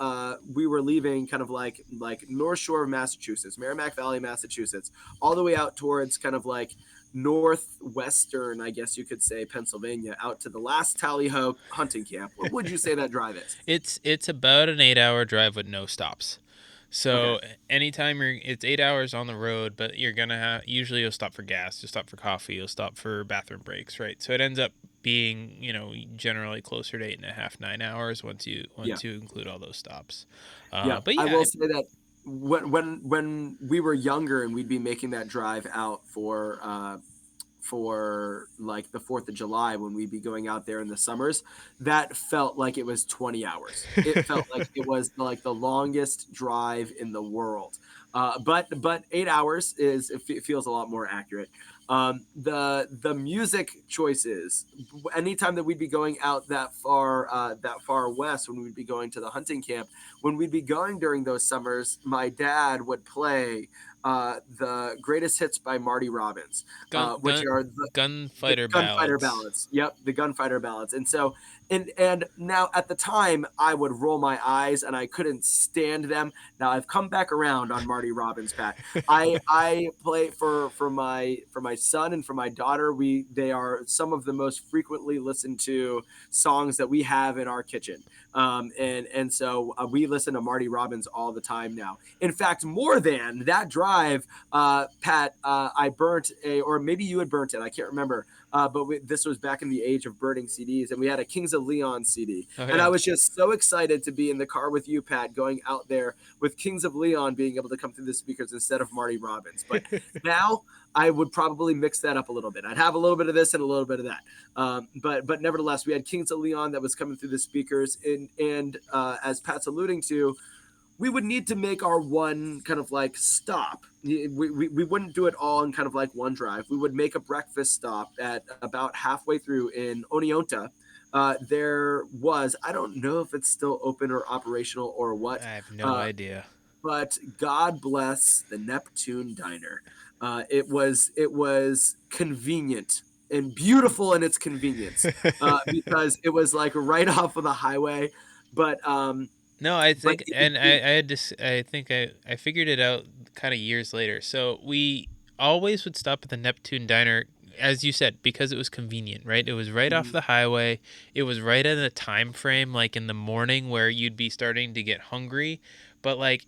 we were leaving kind of like North Shore of Massachusetts, Merrimack Valley, Massachusetts, all the way out towards kind of like northwestern, I guess you could say, Pennsylvania, out to the last Tally Ho hunting camp. What would you say that drive is? It's about an 8 hour drive with no stops. Okay. So anytime it's 8 hours on the road, but you're gonna have usually you'll stop for gas, you'll stop for coffee, you'll stop for bathroom breaks, right? So it ends up being generally closer to 8.5 9 hours Yeah. once you include all those stops. Yeah, But I yeah, will say that when we were younger and we'd be making that drive out for like the 4th of July, when we'd be going out there in the summers, that felt like it was 20 hours. It felt like it was like the longest drive in the world. But 8 hours it feels a lot more accurate. The music choices, anytime that we'd be going out that far west, when we'd be going to the hunting camp, when we'd be going during those summers, my dad would play the greatest hits by Marty Robbins, gun which gun are the gunfighter gunfighter ballads. ballads. Yep, the gunfighter ballads. And so, and now at the time, I would roll my eyes and I couldn't stand them. Now I've come back around on Marty Robbins, Pat. I play for my son and for my daughter. They are some of the most frequently listened to songs that we have in our kitchen. And so we listen to Marty Robbins all the time now. In fact, more than that drive, Pat, I burnt or maybe you had burnt it. I can't remember. This was back in the age of burning CDs, and we had a Kings of Leon CD. Oh And I yeah. was just so excited to be in the car with you, Pat, going out there with Kings of Leon being able to come through the speakers instead of Marty Robbins. But now I would probably mix that up a little bit. I'd have a little bit of this and a little bit of that. But nevertheless, we had Kings of Leon that was coming through the speakers, and as Pat's alluding to, we would need to make our one kind of like stop. We wouldn't do it all in kind of like one drive. We would make a breakfast stop at about halfway through in Oneonta. There was, I don't know if it's still open or operational or I what, have no uh, idea. but God bless the Neptune Diner. It was convenient and beautiful in its convenience, because it was like right off of the highway, but No, I but think, and I had this. I think I figured it out kind of years later. So we always would stop at the Neptune Diner, as you said, because it was convenient, right? It was right off Mhm. the highway. It was right at a time frame, like in the morning, where you'd be starting to get hungry. But like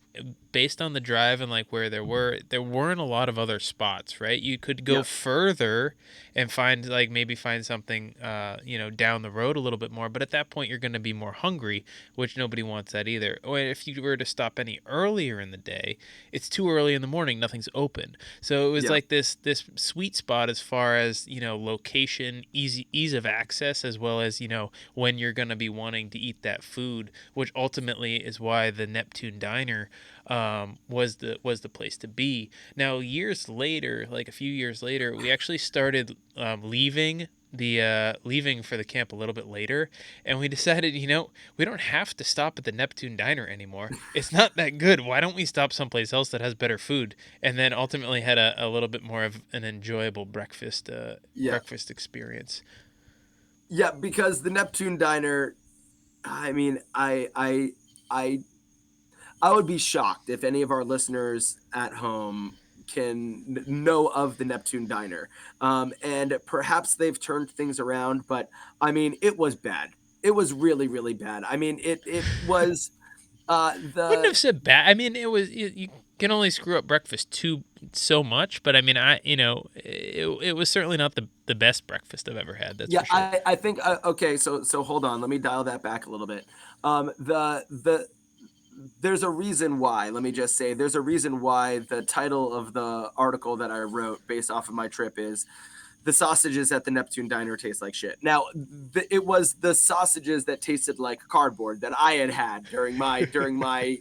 based on the drive and like where there weren't a lot of other spots, right? You could go Yeah, further and find like maybe find something down the road a little bit more, but at that point you're going to be more hungry, which nobody wants that either. Or if you were to stop any earlier in the day, it's too early in the morning, nothing's open. So it was yeah, like this sweet spot as far as, location, ease of access, as well as, when you're going to be wanting to eat that food, which ultimately is why the Neptune Diner was the place to be. Now, years later, like a few years later, we actually started leaving for the camp a little bit later, and we decided, we don't have to stop at the Neptune Diner anymore. It's not that good. Why don't we stop someplace else that has better food? And then ultimately had a little bit more of an enjoyable yeah, breakfast experience. yeah. Because the Neptune Diner, I mean, I I would be shocked if any of our listeners at home can know of the Neptune Diner. And perhaps they've turned things around, but I mean, it was bad. It was really, really bad. I mean, it was Wouldn't the have said bad. I mean, it was. can only screw up breakfast too so much. But I mean, it was certainly not the best breakfast I've ever had. That's Yeah, for sure. I think okay. So hold on. Let me dial that back a little bit. The there's a reason why. Let me just say there's a reason why the title of the article that I wrote based off of my trip is the sausages at the Neptune Diner taste like shit. Now, it was the sausages that tasted like cardboard that I had during my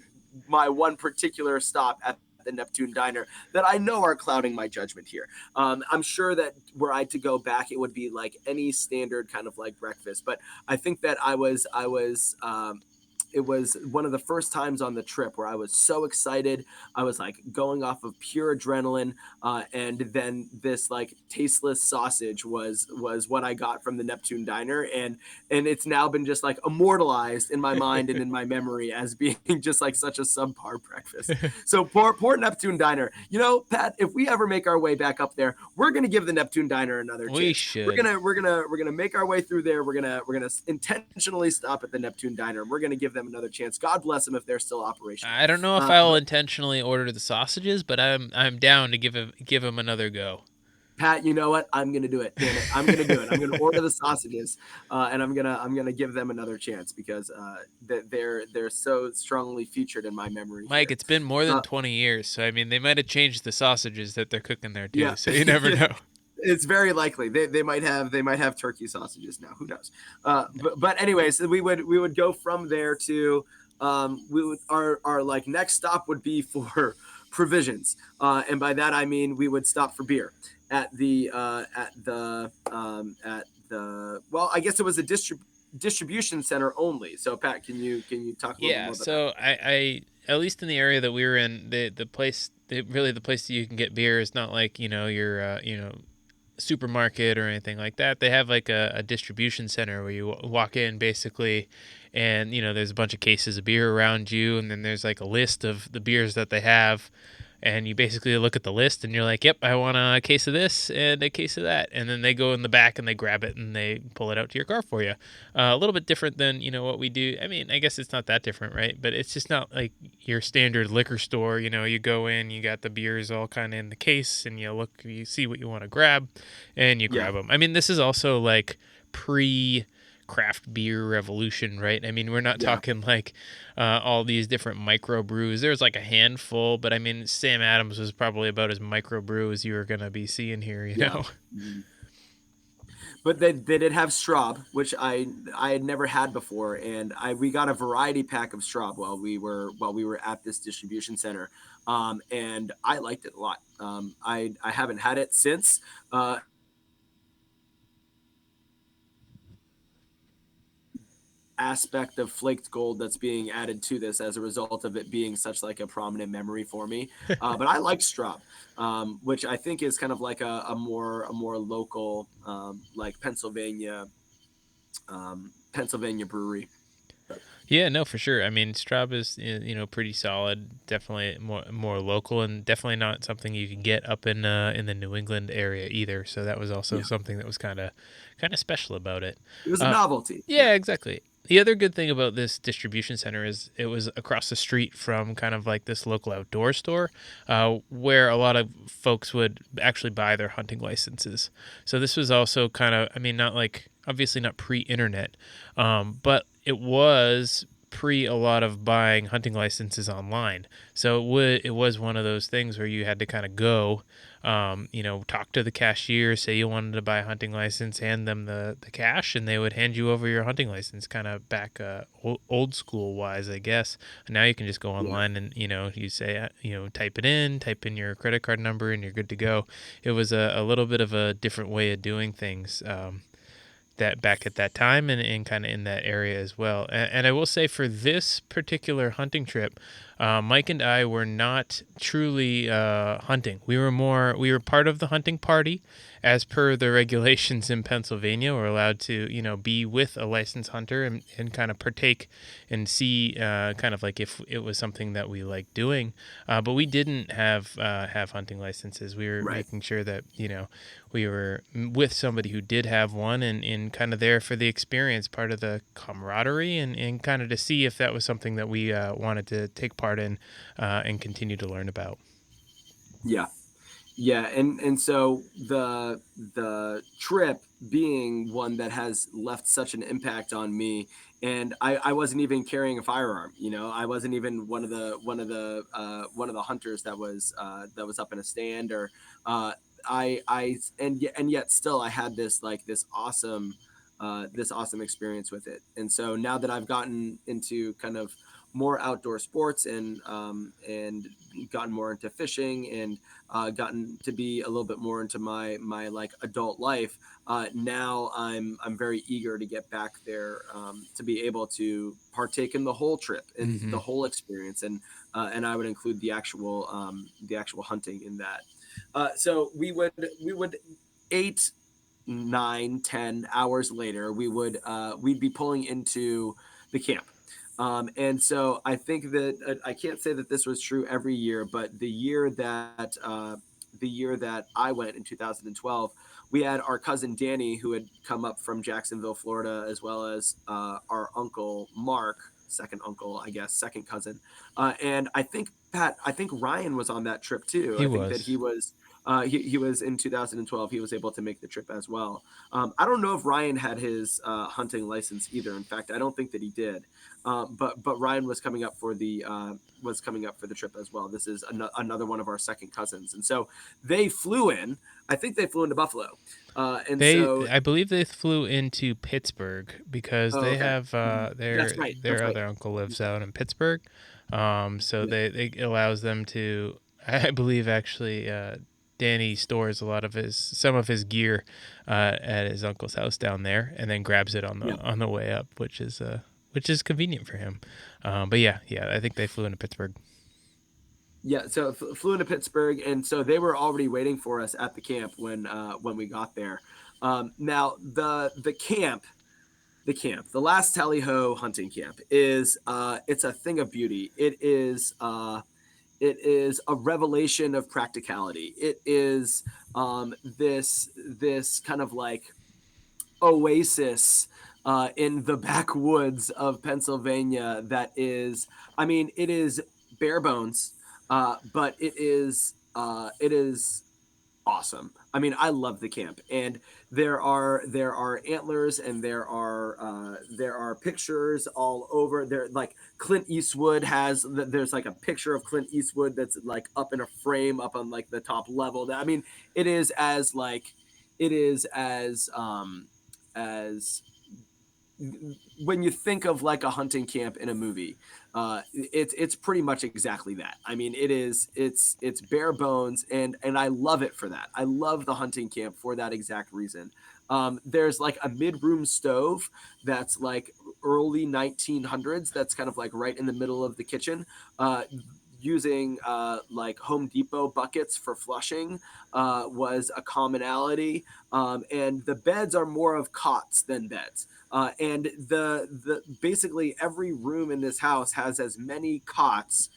one particular stop at the Neptune Diner that I know are clouding my judgment here. I'm sure that were I to go back, it would be like any standard kind of like breakfast. But I think that I was it was one of the first times on the trip where I was so excited. I was like going off of pure adrenaline, and then this like tasteless sausage was what I got from the Neptune Diner, and it's now been just like immortalized in my mind and in my memory as being just like such a subpar breakfast. So poor Neptune Diner. You know, Pat, if we ever make our way back up there, we're gonna give the Neptune Diner another We chance. We're should. gonna we're gonna we're gonna make our way through there. We're gonna intentionally stop at the Neptune Diner, and we're gonna give them another chance. God bless them if they're still operational. I don't know if I'll But intentionally order the sausages, but I'm down to give him another go. Pat, you know what? I'm gonna do it. Damn it, I'm gonna do it. I'm gonna order the sausages, and I'm gonna give them another chance because they're so strongly featured in my memory Mike, here. it's been more than Uh, 20 years, so I mean, they might have changed the sausages that they're cooking there yeah, too. So you never know. it's very likely they might have turkey sausages now. Who knows? But anyways, so we would go from there to we would our like next stop would be for provisions, and by that I mean we would stop for beer at the well, I guess it was a distribution center only. So Pat, can you talk a little bit Yeah, more about that? so I at least in the area that we were in, really the place that you can get beer is not like your supermarket or anything like that. They have like a distribution center where you walk in basically, and there's a bunch of cases of beer around you, and then there's like a list of the beers that they have, and you basically look at the list and you're like, yep, I want a case of this and a case of that, and then they go in the back and they grab it and they pull it out to your car for you. A little bit different than what we do. I mean, I guess it's not that different, right? But it's just not like your standard liquor store. You go in, you got the beers all kind of in the case, and you see what you want to grab, and you Yeah, grab them. I mean, this is also like pre craft beer revolution, right? I mean, we're not yeah, talking like all these different micro brews. There's like a handful, but I mean, Sam Adams was probably about as micro brew as you were gonna be seeing here, you yeah. know? Mhm. But they did have Straub, which I had never had before, and I we got a variety pack of Straub while we were at this distribution center, and I liked it a lot. I haven't had it since. Aspect of flaked gold that's being added to this as a result of it being such like a prominent memory for me. But I like Straub, which I think is kind of like a more local like Pennsylvania brewery. Yeah, no, for sure. I mean, Straub is pretty solid. Definitely more local, and definitely not something you can get up in the New England area either. So that was also Yeah, something that was kind of special about it. it was a Uh, novelty. Yeah, Yeah, exactly. The other good thing about this distribution center is it was across the street from kind of like this local outdoor store, where a lot of folks would actually buy their hunting licenses. So this was also kind of, I mean, not like obviously not pre-internet, but it was pre a lot of buying hunting licenses online. So it was one of those things where you had to kind of go, talk to the cashier, say you wanted to buy a hunting license, hand them the cash, and they would hand you over your hunting license, kind of back old school wise, I guess. And now you can just go yeah, online and, you say, type it in, type in your credit card number, and you're good to go. It was a little bit of a different way of doing things. That back at that time and kind of in that area as well. And I will say for this particular hunting trip, Mike and I were not truly hunting. We were part of the hunting party. As per the regulations in Pennsylvania, we're allowed to, be with a licensed hunter and kind of partake and see kind of like if it was something that we like doing. But we didn't have hunting licenses. We were right. making sure that, we were with somebody who did have one and kind of there for the experience, part of the camaraderie and kind of to see if that was something that we wanted to take part part in and continue to learn about. Yeah. Yeah, and so the trip being one that has left such an impact on me, and I wasn't even carrying a firearm. You know, I wasn't even one of the hunters that was up in a stand, or and yet still I had this awesome experience with it. And so now that I've gotten into kind of more outdoor sports, and gotten more into fishing, and gotten to be a little bit more into my like adult life. Now I'm very eager to get back there, to be able to partake in the whole trip and Hmm. the whole experience, and I would include the actual hunting in that. So we would 8, 9, 10 hours later, we'd be pulling into the camp. And so I think that I can't say that this was true every year, but the year that I went in 2012, we had our cousin Danny, who had come up from Jacksonville, Florida, as well as our uncle Mark, second uncle, I guess, second cousin, and I think Ryan was on that trip too. He I think that was. he was in 2012. He was able to make the trip as well. I don't know if Ryan had his hunting license either. In fact, I don't think that he did. But Ryan was coming up for the trip as well. This is another one of our second cousins, and so they flew in. I think they flew into Buffalo, and so I believe they flew into Pittsburgh because oh, they okay, have that's right, that's their right. other uncle lives out in Pittsburgh, so Yeah, they allows them to. I believe actually, Danny stores a lot of his some of his gear at his uncle's house down there, and then grabs it yeah. on the way up, which is convenient for him. But yeah, yeah, I think they flew into Pittsburgh. Yeah, so flew into Pittsburgh, and so they were already waiting for us at the camp when we got there. Now the last Tally Ho hunting camp is it's a thing of beauty. It is a revelation of practicality. It is this kind of like oasis in the backwoods of Pennsylvania. That is, I mean, it is bare bones, but it is awesome. I mean, I love the camp, and there are antlers, and there are pictures all over. There, like Clint Eastwood has. There's like a picture of Clint Eastwood that's like up in a frame up on like the top level. I mean, it is as like it is as when you think of like a hunting camp in a movie, it's pretty much exactly that. I mean, it's bare bones, and I love it for that. I love the hunting camp for that exact reason. There's like a mid room stove that's like early 1900s. That's kind of like right in the middle of the kitchen. Using like Home Depot buckets for flushing was a commonality, and the beds are more of cots than beds. And the basically every room in this house has as many cots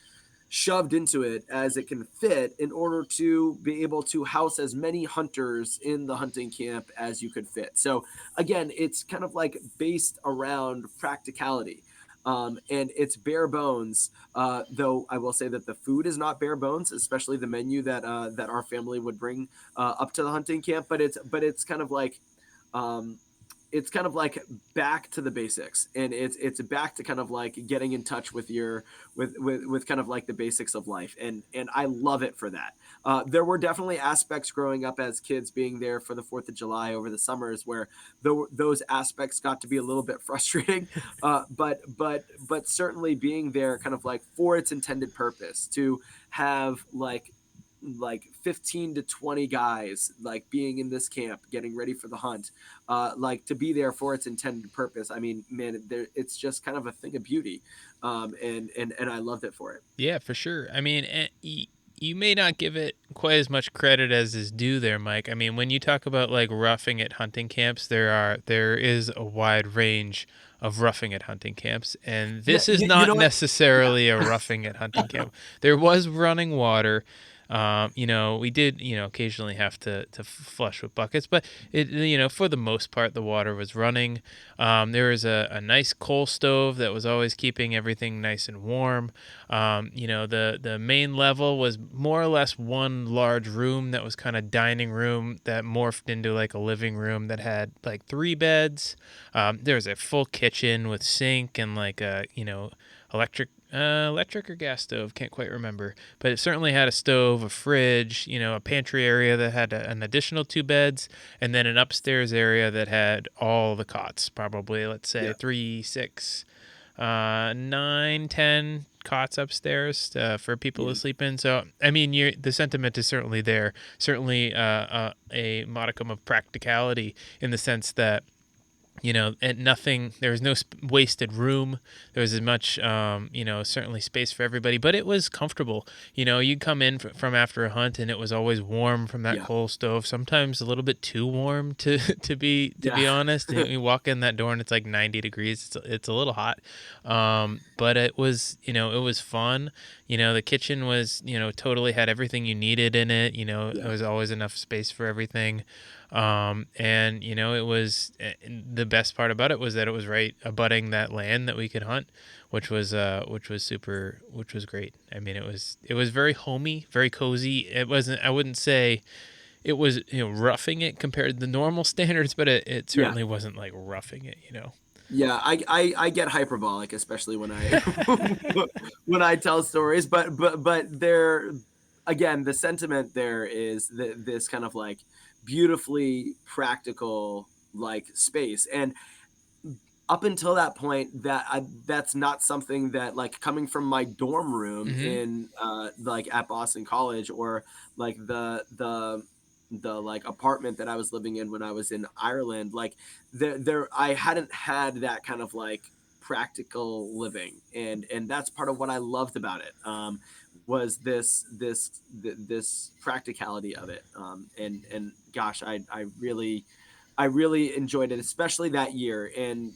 shoved into it as it can fit in order to be able to house as many hunters in the hunting camp as you could fit. So again, it's kind of like based around practicality. And it's bare bones, though I will say that the food is not bare bones, especially the menu that our family would bring up to the hunting camp. But um, it's kind of like back to the basics, and it's back to kind of like getting in touch with your with kind of like the basics of life, and I love it for that. There were definitely aspects growing up as kids being there for the 4th of July over the summers where those aspects got to be a little bit frustrating, but certainly being there kind of like for its intended purpose to have like 15 to 20 guys like being in this camp getting ready for the hunt, like to be there for its intended purpose. I mean, man, it's just kind of a thing of beauty, and I loved it for it. Yeah, for sure. I mean, you may not give it quite as much credit as is due there, Mike. I mean, when you talk about like roughing it hunting camps, there is a wide range of roughing it hunting camps, and Yeah, this is you not know what? Yeah, necessarily a roughing it hunting camp. There was running water. We did, occasionally have to flush with buckets, but for the most part, the water was running. There was a nice coal stove that was always keeping everything nice and warm. The main level was more or less one large room that was kind of dining room that morphed into like a living room that had like three beds. There was a full kitchen with sink and like a electric or gas stove, can't quite remember, but it certainly had a stove, a fridge, a pantry area that had an additional two beds, and then an upstairs area that had all the cots, probably, let's say, Yeah. three, six, nine, 10 cots upstairs for people to Yeah. sleep in. So, I mean, the sentiment is certainly there. Certainly a modicum of practicality in the sense that and nothing, there was no wasted room. There was as much, certainly space for everybody, but it was comfortable. You'd come in from after a hunt and it was always warm from that Yeah. coal stove, sometimes a little bit too warm to, to be Yeah. honest. And you walk in that door and it's like 90 degrees. It's a little hot. But it was fun. The kitchen was, totally had everything you needed in it. There Yeah. was always enough space for everything. And it was the best part about it was that it was right abutting that land that we could hunt, which was super, which was great. I mean, it was very homey, very cozy. It wasn't, I wouldn't say it was, roughing it compared to the normal standards, but it Yeah. certainly wasn't like roughing it. Yeah, I get hyperbolic, especially when I when I tell stories, but there again, the sentiment there is this kind of like beautifully practical like space. And up until that point, that's not something that, like, coming from my dorm room Mm-hmm. in like at Boston College, or like the like apartment that I was living in when I was in Ireland, like there I hadn't had that kind of like practical living, and that's part of what I loved about it. Was this practicality of it. And gosh, I really enjoyed it, especially that year. And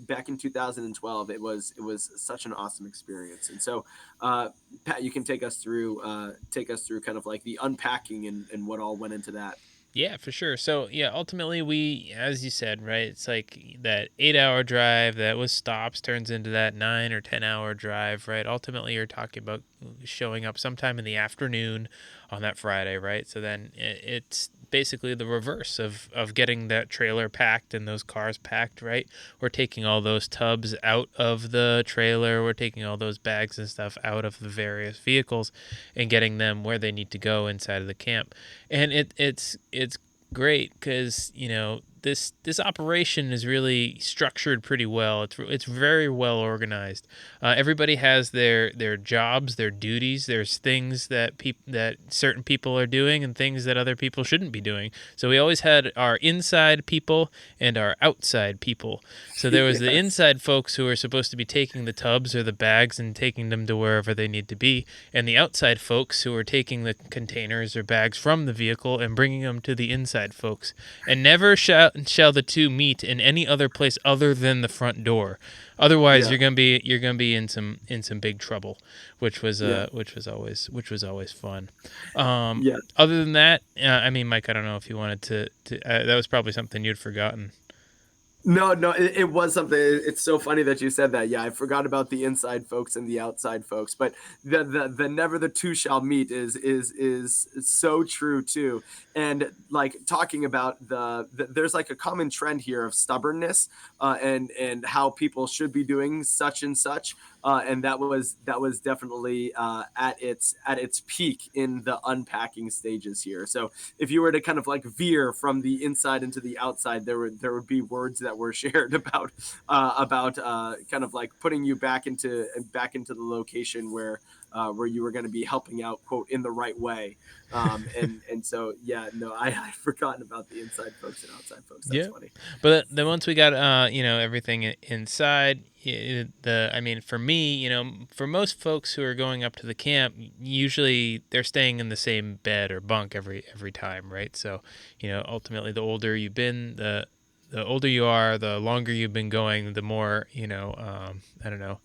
back in 2012, it was such an awesome experience. And so, Pat, you can take us through kind of like the unpacking and what all went into that. Yeah, for sure. So, yeah, ultimately, we, as you said, right, it's like that 8 hour drive that with stops turns into that 9 or 10 hour drive, right? Ultimately, you're talking about showing up sometime in the afternoon on that Friday, right? So then it's basically the reverse of getting that trailer packed and those cars packed, right? We're taking all those tubs out of the trailer, we're taking all those bags and stuff out of the various vehicles and getting them where they need to go inside of the camp. And it's great because this operation is really structured pretty well. It's very well organized. Everybody has their jobs, their duties. There's things that certain people are doing and things that other people shouldn't be doing. So we always had our inside people and our outside people. So there was the Yes. inside folks who are supposed to be taking the tubs or the bags and taking them to wherever they need to be, and the outside folks who are taking the containers or bags from the vehicle and bringing them to the inside folks. And never shall the two meet in any other place other than the front door. Otherwise, Yeah. you're gonna be in some big trouble, Yeah. which was always fun. Yeah. Other than that, I mean, Mike, I don't know if you wanted to. That was probably something you'd forgotten. No, no, it was something. It's so funny that you said that. Yeah, I forgot about the inside folks and the outside folks, but the never the two shall meet is so true too. And like talking about there's like a common trend here of stubbornness, and how people should be doing such and such. And that was definitely at its peak in the unpacking stages here. So if you were to kind of like veer from the inside into the outside, there would be words that were shared about kind of like putting you back into the location where you were going to be helping out, quote, in the right way. And so yeah, no, I'd forgotten about the inside folks and outside folks. That's Yeah, funny. but then once we got everything inside, I mean, for me, for most folks who are going up to the camp, usually they're staying in the same bed or bunk every time, right? So ultimately, the older you've been, the older you are, the longer you've been going, the more I don't know,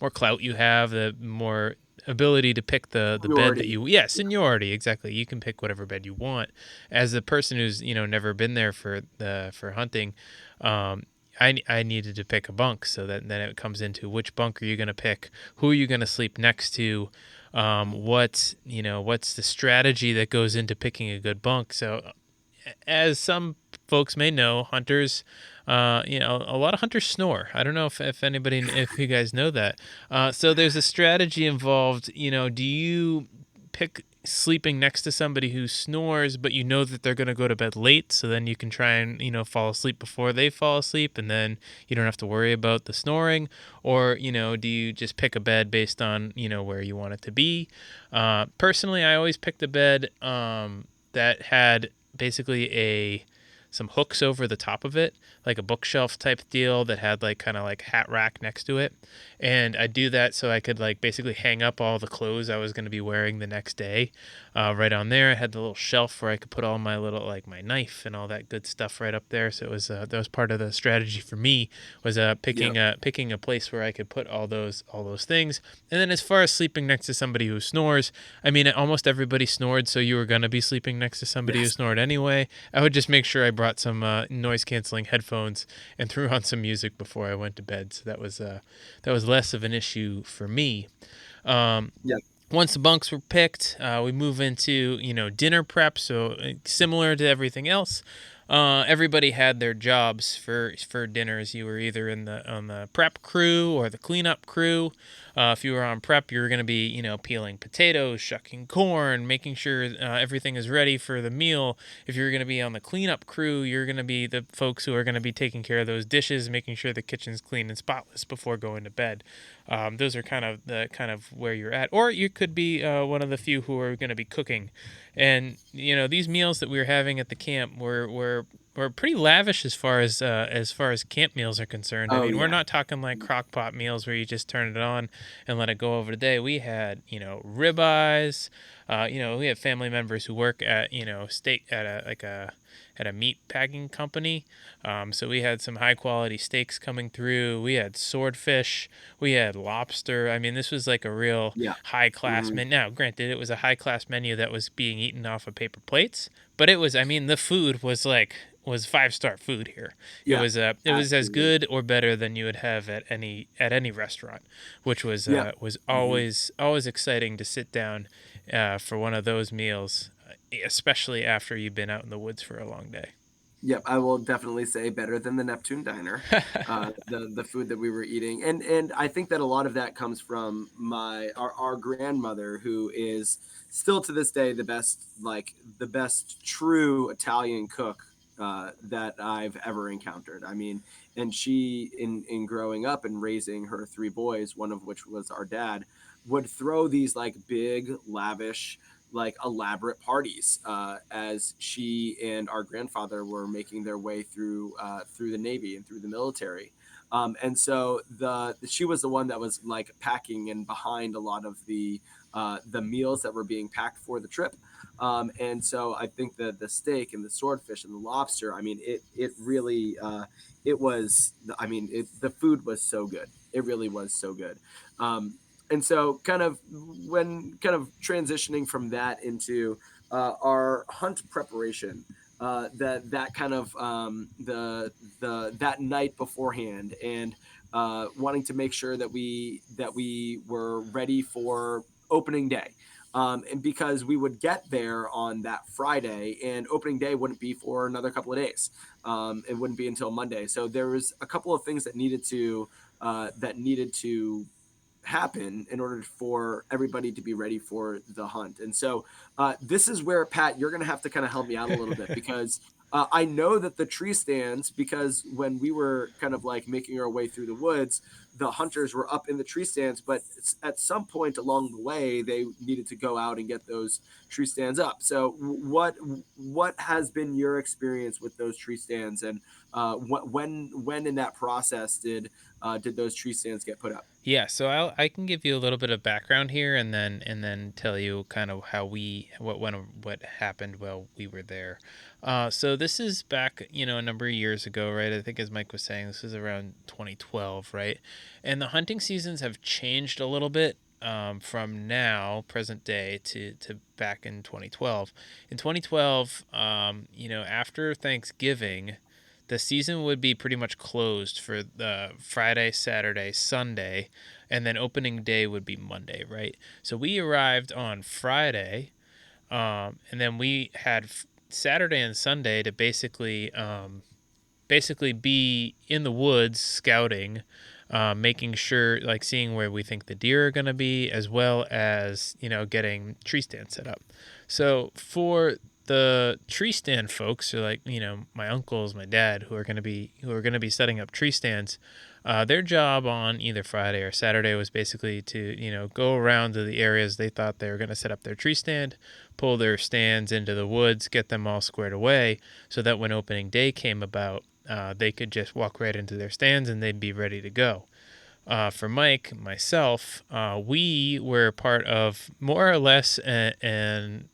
more clout you have, the more ability to pick the bed that Priority. you, yeah, seniority, exactly. You can pick whatever bed you want. As a person who's, never been there for hunting, um, I needed to pick a bunk, so that then it comes into which bunk are you going to pick, who are you going to sleep next to, what's the strategy that goes into picking a good bunk. So as some folks may know, hunters, a lot of hunters snore. I don't know if you guys know that. So there's a strategy involved. Do you pick sleeping next to somebody who snores, but you know that they're going to go to bed late, so then you can try and fall asleep before they fall asleep, and then you don't have to worry about the snoring? Or do you just pick a bed based on where you want it to be? Personally, I always picked a bed that had basically some hooks over the top of it, like a bookshelf type deal that had like kind of like hat rack next to it. And I do that so I could like basically hang up all the clothes I was going to be wearing the next day, right on there. I had the little shelf where I could put all my little, like my knife and all that good stuff right up there. So it was that was part of the strategy for me, was Yep. picking a place where I could put all those things. And then as far as sleeping next to somebody who snores, I mean, almost everybody snored, so you were gonna be sleeping next to somebody who Yes. snored anyway. I would just make sure I brought some noise canceling headphones and threw on some music before I went to bed. So that was less of an issue for me. Um, Yep. Once the bunks were picked, we move into dinner prep. So similar to everything else, everybody had their jobs for dinners. You were either in the on the prep crew or the cleanup crew. If you were on prep, you were going to be peeling potatoes, shucking corn, making sure everything is ready for the meal. If you're going to be on the cleanup crew, you're going to be the folks who are going to be taking care of those dishes, making sure the kitchen's clean and spotless before going to bed. Those are kind of where you're at, or you could be one of the few who are going to be cooking. And these meals that we were having at the camp were pretty lavish as far as camp meals are concerned. I Oh mean, we're yeah. not talking like crock pot meals where you just turn it on and let it go over the day. We had ribeyes. We have family members who work at steak at a meat packing company. So we had some high quality steaks coming through. We had swordfish. We had lobster. I mean, this was like a real Yeah. high class Hmm. menu. Now, granted, it was a high class menu that was being eaten off of paper plates, but it was. I mean, the food was 5-star food here. It Yeah. was as Absolutely. good or better than you would have at any restaurant, which was Yeah. Hmm. always exciting to sit down for one of those meals, especially after you've been out in the woods for a long day. Yep, I will definitely say better than the Neptune Diner, the food that we were eating, and I think that a lot of that comes from our grandmother, who is still to this day the best true Italian cook that I've ever encountered. I mean, and she in growing up and raising her three boys, one of which was our dad, would throw these like big lavish like elaborate parties as she and our grandfather were making their way through the Navy and through the military. And so she was the one that was like packing and behind a lot of the meals that were being packed for the trip. And so I think that the steak and the swordfish and the lobster, I mean, it really it was. I mean, the food was so good. It really was so good. And so kind of transitioning from that into our hunt preparation, that kind of the that night beforehand, and wanting to make sure that we were ready for opening day. And because we would get there on that Friday, and opening day wouldn't be for another couple of days. It wouldn't be until Monday. So there was a couple of things that needed to happen in order for everybody to be ready for the hunt. And so this is where, Pat, you're going to have to kind of help me out a little bit, because I know that the tree stands, because when we were kind of like making our way through the woods, the hunters were up in the tree stands, but at some point along the way, they needed to go out and get those tree stands up. So what has been your experience with those tree stands, and when in that process did those tree stands get put up? Yeah, so I can give you a little bit of background here, and then tell you kind of how what happened while we were there. So this is back a number of years ago, right? I think as Mike was saying, this is around 2012, right? And the hunting seasons have changed a little bit. from now, present day, to back in 2012. In 2012, after Thanksgiving, the season would be pretty much closed for the Friday, Saturday, Sunday, and then opening day would be Monday, right? So we arrived on Friday, and then we had Saturday and Sunday to basically be in the woods scouting, making sure, like seeing where we think the deer are going to be, as well as, getting tree stands set up. So for the tree stand folks, or like, my uncles, my dad, who are going to be setting up tree stands, their job on either Friday or Saturday was basically to, go around to the areas they thought they were going to set up their tree stand, pull their stands into the woods, get them all squared away, so that when opening day came about, they could just walk right into their stands and they'd be ready to go. For Mike, myself, we were part of more or less an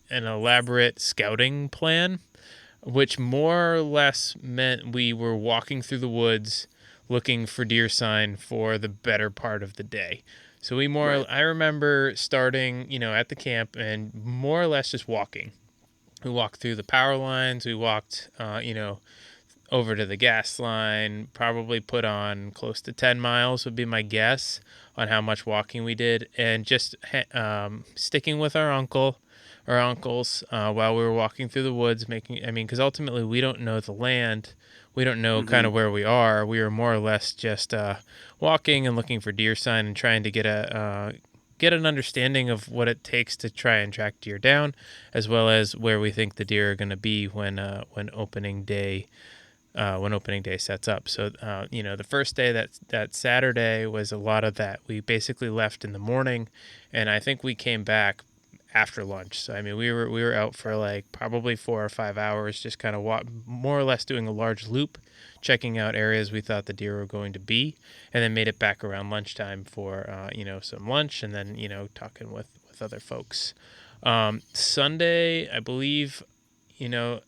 elaborate scouting plan, which more or less meant we were walking through the woods looking for deer sign for the better part of the day. So Right. I remember starting, at the camp and more or less just walking. We walked through the power lines. We walked, over to the gas line, probably put on close to 10 miles would be my guess on how much walking we did, and just sticking with our uncles, while we were walking through the woods, because ultimately we don't know the land. We don't know kind Hmm. of where we are. We were more or less just walking and looking for deer sign and trying to get an understanding of what it takes to try and track deer down, as well as where we think the deer are going to be when opening day sets up. So, the first day, that Saturday, was a lot of that. We basically left in the morning, and I think we came back after lunch. So I mean, we were out for like probably 4 or 5 hours, just kind of more or less doing a large loop, checking out areas we thought the deer were going to be, and then made it back around lunchtime for some lunch, and then talking with other folks. Sunday, I believe, you know.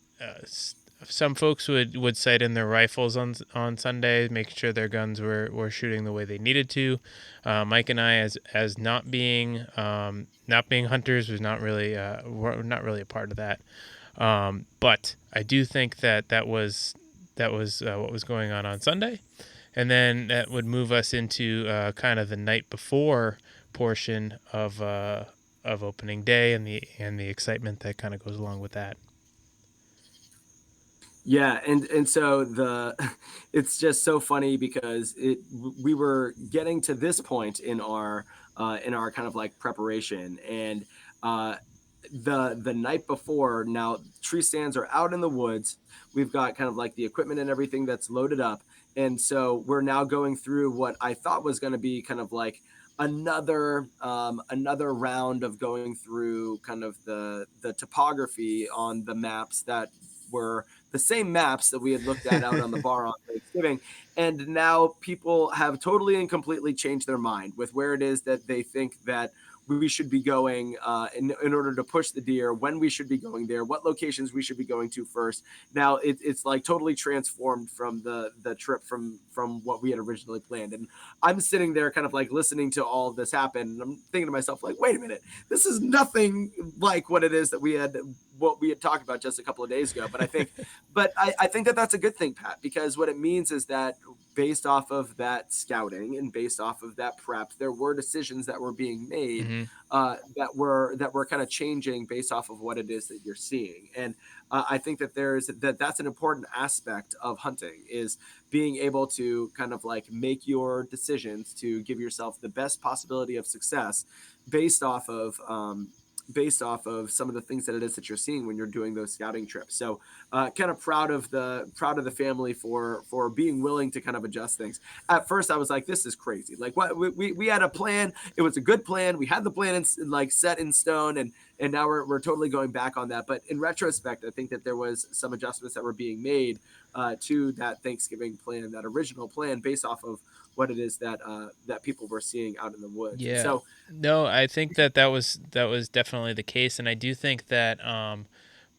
Some folks would sight in their rifles on Sunday, making sure their guns were shooting the way they needed to. Mike and I, as not being hunters, was not really were not really a part of that. But I do think that was what was going on Sunday, and then that would move us into kind of the night before portion of opening day, and the excitement that kind of goes along with that. Yeah, and so the it's just so funny because we were getting to this point in our kind of like preparation, and uh the night before, now tree stands are out in the woods. We've got kind of like the equipment and everything that's loaded up, and so we're now going through what I thought was going to be kind of like another round of going through kind of the topography on the maps that were the same maps that we had looked at out on the bar on Thanksgiving. And now people have totally and completely changed their mind with where it is that they think that we should be going in order to push the deer, when we should be going there, what locations we should be going to first. Now it's like totally transformed from the trip from what we had originally planned. And I'm sitting there kind of like listening to all of this happen. And I'm thinking to myself, like, wait a minute, this is nothing like what it is that what we had talked about just a couple of days ago. But I think that that's a good thing, Pat, because what it means is that based off of that scouting and based off of that prep, there were decisions that were being made Mm-hmm. that were kind of changing based off of what it is that you're seeing. And I think that that's an important aspect of hunting, is being able to kind of like make your decisions to give yourself the best possibility of success based off of based off of some of the things that it is that you're seeing when you're doing those scouting trips. So kind of proud of the family for being willing to kind of adjust things. At first I was like, this is crazy. Like, what we had a plan, it was a good plan, we had the plan like set in stone, and now we're totally going back on that. But in retrospect, I think that there was some adjustments that were being made to that Thanksgiving plan, that original plan, based off of what it is that people were seeing out in the woods. And Yeah. so No, I think that was definitely the case, and I do think that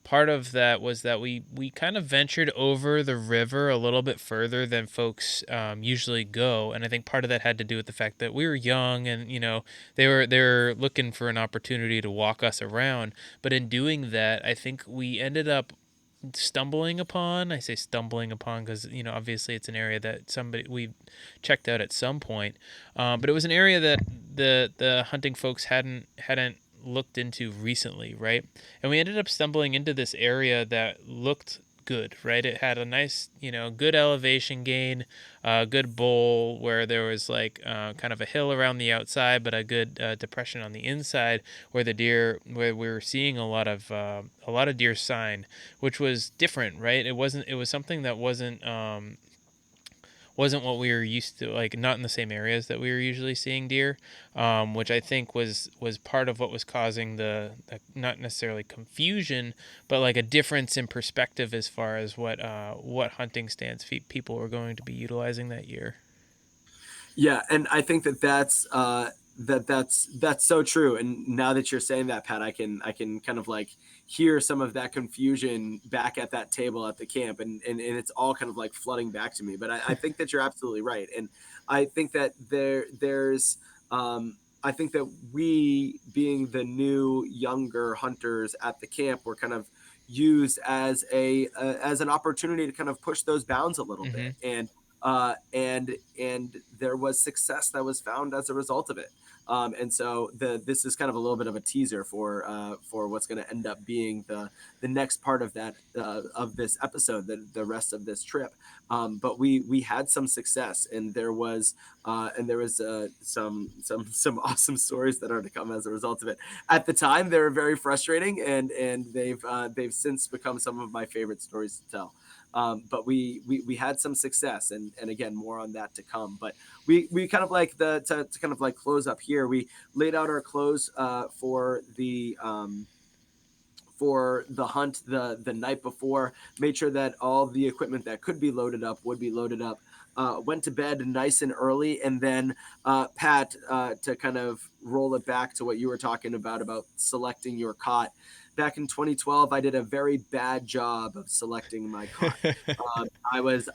part of that was that we kind of ventured over the river a little bit further than folks usually go, and I think part of that had to do with the fact that we were young, and they were looking for an opportunity to walk us around. But in doing that, I think we ended up stumbling upon. I say stumbling upon because obviously it's an area that somebody we checked out at some point, but it was an area that the hunting folks hadn't looked into recently, right? And we ended up stumbling into this area that looked good, right? It had a nice, good elevation gain, good bowl where there was like kind of a hill around the outside, but a good depression on the inside where we were seeing a lot of deer sign, which was different, right? It was something that wasn't what we were used to, like not in the same areas that we were usually seeing deer, which I think was part of what was causing the not necessarily confusion, but like a difference in perspective as far as what hunting stands people were going to be utilizing that year. Yeah, and I think that that's so true. And now that you're saying that, Pat, I can kind of like hear some of that confusion back at that table at the camp, and it's all kind of like flooding back to me. But I think that you're absolutely right, and I think that there's I think that we, being the new younger hunters at the camp, were kind of used as a as an opportunity to kind of push those bounds a little Mm-hmm. bit, and there was success that was found as a result of it. And so this is kind of a little bit of a teaser for what's going to end up being the next part of that of this episode, the rest of this trip. But we had some success, and there was some awesome stories that are to come as a result of it. At the time, they were very frustrating, and they've since become some of my favorite stories to tell. But we had some success, and again, more on that to come. But we kind of like to kind of like close up here. We laid out our close for the hunt the night before, made sure that all the equipment that could be loaded up would be loaded up. Went to bed nice and early, and then Pat, to kind of roll it back to what you were talking about selecting your cot. Back in 2012, I did a very bad job of selecting my cot. I was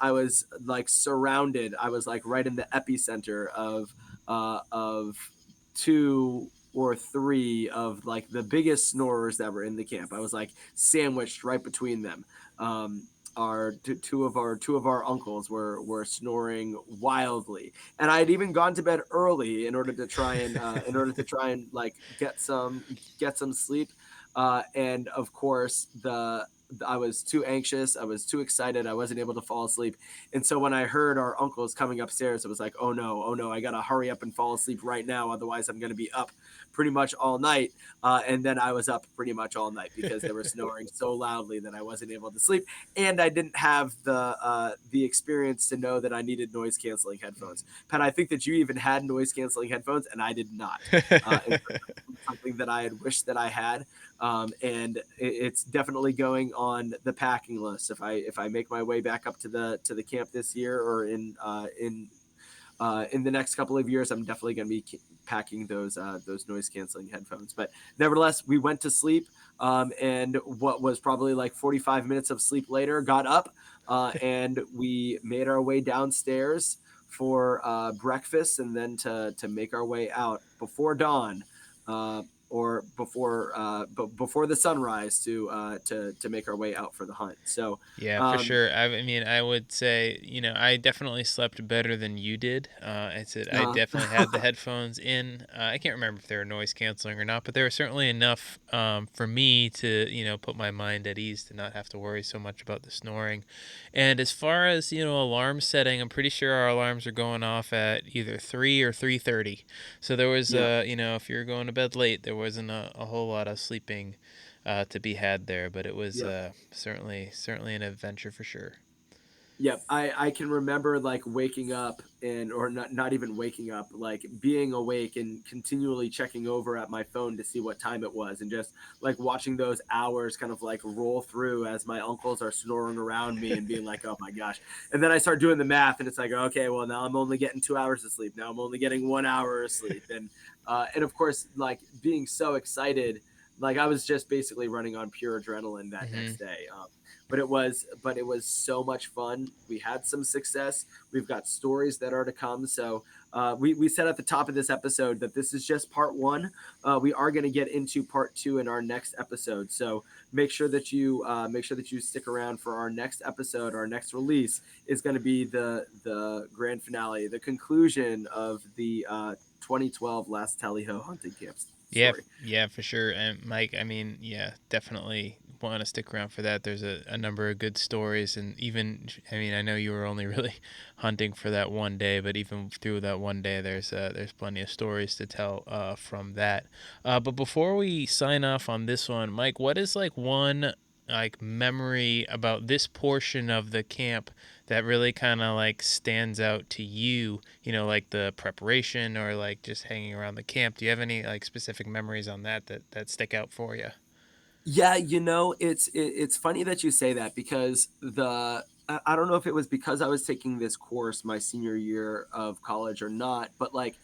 like surrounded. I was like right in the epicenter of two or three of like the biggest snorers that were in the camp. I was like sandwiched right between them. Our two of our uncles were snoring wildly, and I had even gone to bed early in order to try and like get some sleep. And of course, the I was too anxious. I was too excited. I wasn't able to fall asleep. And so when I heard our uncles coming upstairs, it was like, oh no, I got to hurry up and fall asleep right now. Otherwise, I'm going to be up pretty much all night. And then I was up pretty much all night because they were snoring so loudly that I wasn't able to sleep. And I didn't have the experience to know that I needed noise canceling headphones. Pat, I think that you even had noise canceling headphones, and I did not. And so that's something that I had wished that I had. And it's definitely going on the packing list. If I make my way back up to the camp this year, or in the next couple of years, I'm definitely going to be packing those noise canceling headphones. But nevertheless, we went to sleep, and what was probably like 45 minutes of sleep later, got up, and we made our way downstairs for breakfast, and then to make our way out before dawn. Or before the sunrise, to make our way out for the hunt. So Yeah, for um, sure. I mean, I would say, I definitely slept better than you did. I definitely had the headphones in. I can't remember if they were noise canceling or not, but they were certainly enough for me to, put my mind at ease to not have to worry so much about the snoring. And as far as, alarm setting, I'm pretty sure our alarms are going off at either 3 or 3:30. So there was, yeah. if you're going to bed late, there wasn't a whole lot of sleeping to be had there, but it was Yep. certainly an adventure for sure. Yep, I can remember like waking up, and or not even waking up, like being awake and continually checking over at my phone to see what time it was, and just like watching those hours kind of like roll through as my uncles are snoring around me, and being like, oh my gosh. And then I start doing the math, and it's like, okay, well, now I'm only getting 2 hours of sleep. Now I'm only getting 1 hour of sleep. And of course, like being so excited Like I was just basically running on pure adrenaline that Hmm. next day. But it was so much fun. We had some success. We've got stories that are to come. So we said at the top of this episode that this is just part one. We are going to get into part two in our next episode. So make sure that you stick around for our next episode. Our next release is going to be the grand finale, the conclusion of the 2012 Last Tally Ho hunting camp Yeah, story. yeah, for sure. And Mike, I mean, yeah, definitely want to stick around for that. There's a number of good stories, and even, I mean, I know you were only really hunting for that one day, but even through that one day, there's plenty of stories to tell from that. But before we sign off on this one, Mike, what is like one like memory about this portion of the camp that really kind of like stands out to you, like the preparation or like just hanging around the camp? Do you have any like specific memories on that stick out for you? Yeah, it's funny that you say that because I don't know if it was because I was taking this course my senior year of college or not, but like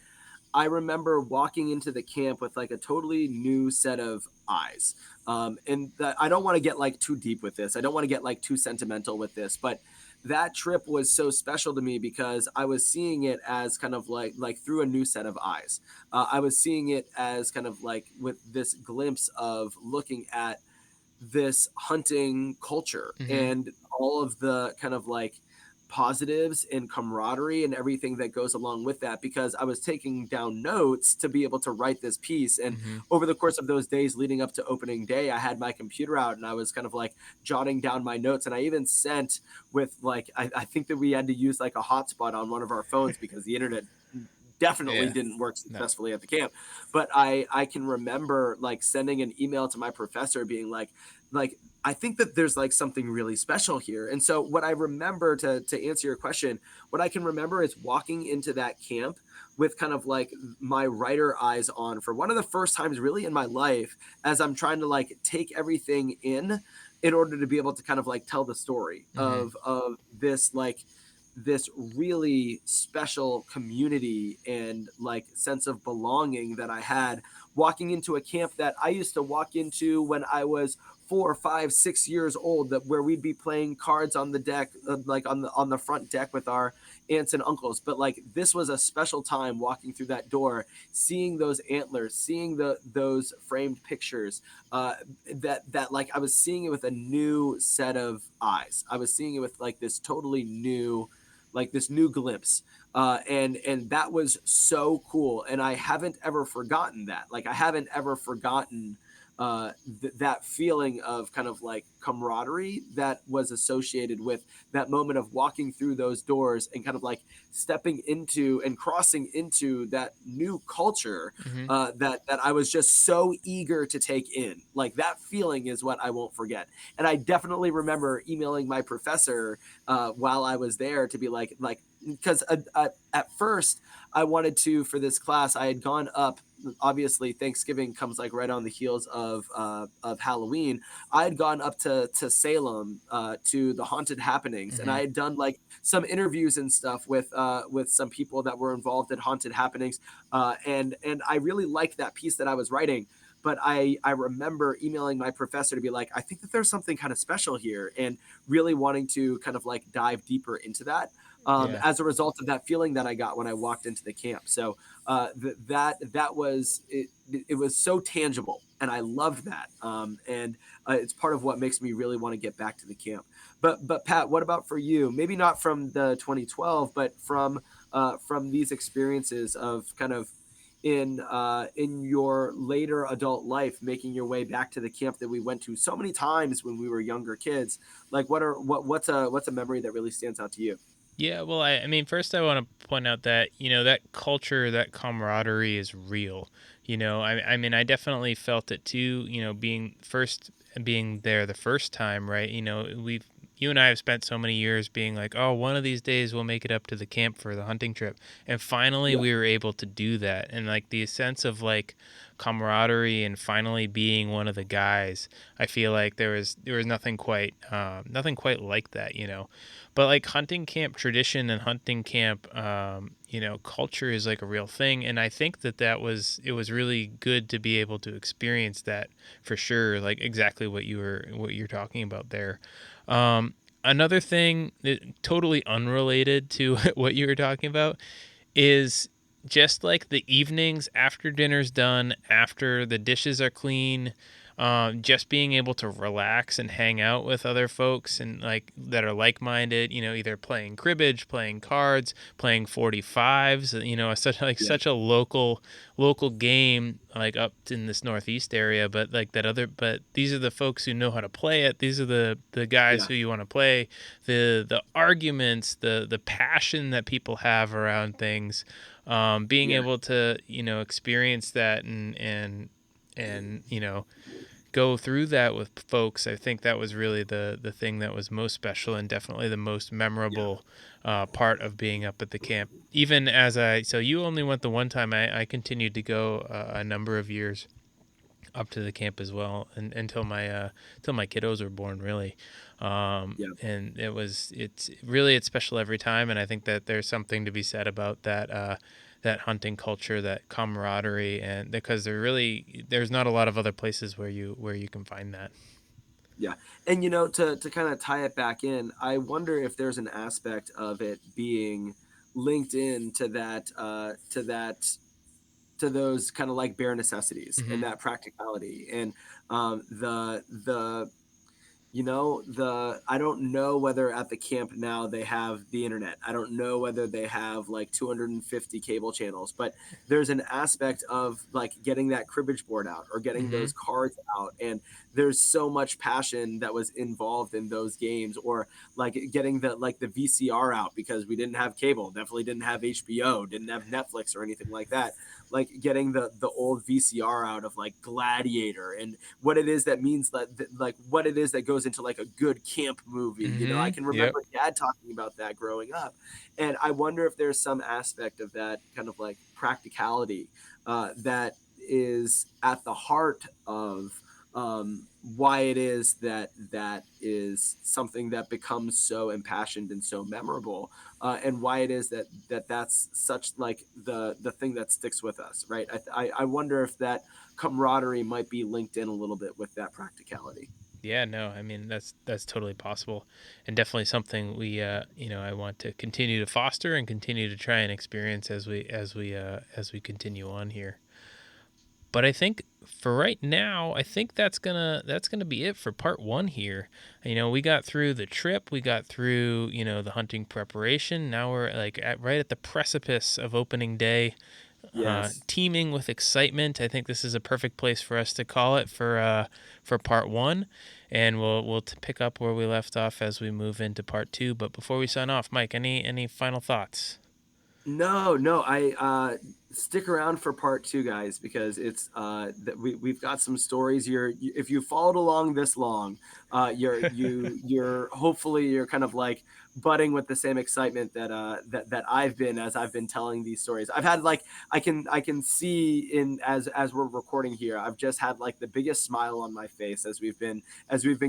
I remember walking into the camp with like a totally new set of eyes. And that I don't want to get like too deep with this. I don't want to get like too sentimental with this, but that trip was so special to me because I was seeing it as kind of like through a new set of eyes. I was seeing it as kind of like with this glimpse of looking at this hunting culture Mm-hmm. and all of the kind of like positives and camaraderie and everything that goes along with that because I was taking down notes to be able to write this piece. And Mm-hmm. over the course of those days leading up to opening day, I had my computer out and I was kind of like jotting down my notes. And I even sent with like, I think that we had to use like a hotspot on one of our phones because the internet definitely Yeah. didn't work No. successfully at the camp. But I can remember like sending an email to my professor being like I think that there's like something really special here. And so what I remember to answer your question, what I can remember is walking into that camp with kind of like my writer eyes on for one of the first times really in my life as I'm trying to like take everything in order to be able to kind of like tell the story Mm-hmm. of this like this really special community and like sense of belonging that I had walking into a camp that I used to walk into when I was 4, 5, 6 years old, that where we'd be playing cards on the deck, like on the front deck with our aunts and uncles. But like this was a special time walking through that door, seeing those antlers, seeing those framed pictures. That like I was seeing it with a new set of eyes. I was seeing it with like this totally new like this new glimpse. And that was so cool. And I haven't ever forgotten that. Like I haven't ever forgotten that feeling of kind of like camaraderie that was associated with that moment of walking through those doors and kind of like stepping into and crossing into that new culture Mm-hmm. that I was just so eager to take in. Like that feeling is what I won't forget. And I definitely remember emailing my professor while I was there to be like because at first I wanted to for this class I had gone up. Obviously, Thanksgiving comes like right on the heels of Halloween. I had gone up to Salem to the haunted happenings, and Mm-hmm. I had done like some interviews and stuff with some people that were involved in haunted happenings, and I really liked that piece that I was writing. But I remember emailing my professor to be like, I think that there's something kind of special here, and really wanting to kind of like dive deeper into that Yeah. as a result of that feeling that I got when I walked into the camp. So that was it. It was so tangible, and I loved that. And it's part of what makes me really want to get back to the camp. But Pat, what about for you? Maybe not from the 2012, but from these experiences of kind of in your later adult life making your way back to the camp that we went to so many times when we were younger kids. Like what's a memory that really stands out to you? Yeah, well, I mean, first I want to point out that, that culture, that camaraderie is real. I mean, I definitely felt it too, being there the first time, right? You and I have spent so many years being like, oh, one of these days we'll make it up to the camp for the hunting trip. And finally Yeah. we were able to do that. And like the sense of like camaraderie and finally being one of the guys. I feel like there was nothing quite like that, you know. But like hunting camp tradition and hunting camp, culture is like a real thing, and I think it was really good to be able to experience that for sure. Like exactly what you're talking about there. Another thing that totally unrelated to what you were talking about is just like the evenings after dinner's done, after the dishes are clean, just being able to relax and hang out with other folks and like that are like-minded, you know, either playing cribbage, playing cards, playing 45s, you know, Yeah. such a local game like up in this northeast area, but like but these are the folks who know how to play it. These are the guys Yeah. who you want to play. The arguments, the passion that people have around things, being Yeah. able to, you know, experience that and you know, go through that with folks. I think that was really the thing that was most special and definitely the most Yeah. memorable part of being up at the camp. Even as so you only went the one time. I continued to go a number of years up to the camp as well, and until my kiddos were born, really. Yeah. And it's special every time, and I think that there's something to be said about that hunting culture, that camaraderie, and because there's not a lot of other places where you can find that. Yeah. And to kind of tie it back in, I wonder if there's an aspect of it being linked in to those kind of like bare necessities Hmm. and that practicality and the the I don't know whether at the camp now they have the internet. I don't know whether they have like 250 cable channels, but there's an aspect of like getting that cribbage board out or getting Hmm. those cards out, and there's so much passion that was involved in those games, or like getting the VCR out because we didn't have cable, definitely didn't have HBO, didn't have Netflix or anything like that. Like getting the old VCR out of like Gladiator and what it is that means that like what it is that goes into like a good camp movie. I Hmm. can Yep. remember dad talking about that growing up, and I wonder if there's some aspect of that kind of like practicality that is at the heart of why it is that is something that becomes so impassioned and so memorable, and why it is that's such like the thing that sticks with us, right? I wonder if that camaraderie might be linked in a little bit with that practicality. Yeah, no, I mean that's totally possible, and definitely something I want to continue to foster and continue to try and experience as we continue on here. But I think for right now, I think that's gonna be it for part one here. You know, we got through the trip, we got through the hunting preparation. Now we're like right at the precipice of opening day, Yes. teeming with excitement. I think this is a perfect place for us to call it for part one, and we'll pick up where we left off as we move into part two. But before we sign off, Mike, any final thoughts? No, no, I stick around for part two, guys, because it's that we've got some stories. If you followed along this long, you're hopefully you're kind of like budding with the same excitement that I've been as I've been telling these stories. I've had like I can see in as we're recording here, I've just had like the biggest smile on my face as we've been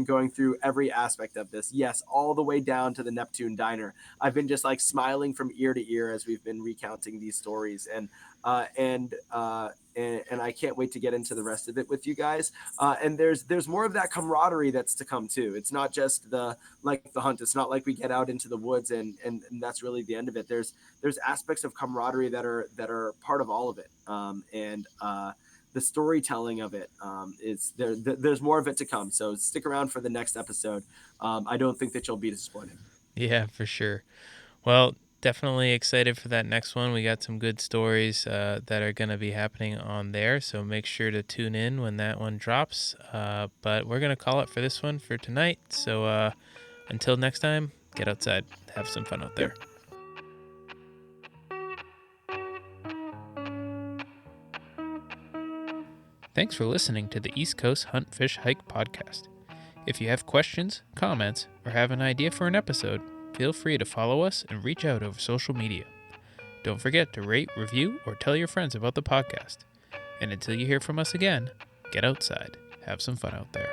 going through every aspect of this. Yes, all the way down to the Neptune Diner. I've been just like smiling from ear to ear as we've been recounting these stories, uh, and uh, and I can't wait to get into the rest of it with you guys. And there's more of that camaraderie that's to come too. It's not just the hunt. It's not like we get out into the woods and that's really the end of it. There's aspects of camaraderie that are part of all of it. And the storytelling of it is there's more of it to come. So stick around for the next episode. I don't think that you'll be disappointed. Yeah, for sure. Well, definitely excited for that next one. We got some good stories that are going to be happening on there, so make sure to tune in when that one drops. But we're going to call it for this one for tonight. So until next time, get outside, have some fun out Yep. there. Thanks for listening to the East Coast Hunt, Fish, Hike podcast. If you have questions, comments, or have an idea for an episode, feel free to follow us and reach out over social media. Don't forget to rate, review, or tell your friends about the podcast. And until you hear from us again, get outside, have some fun out there.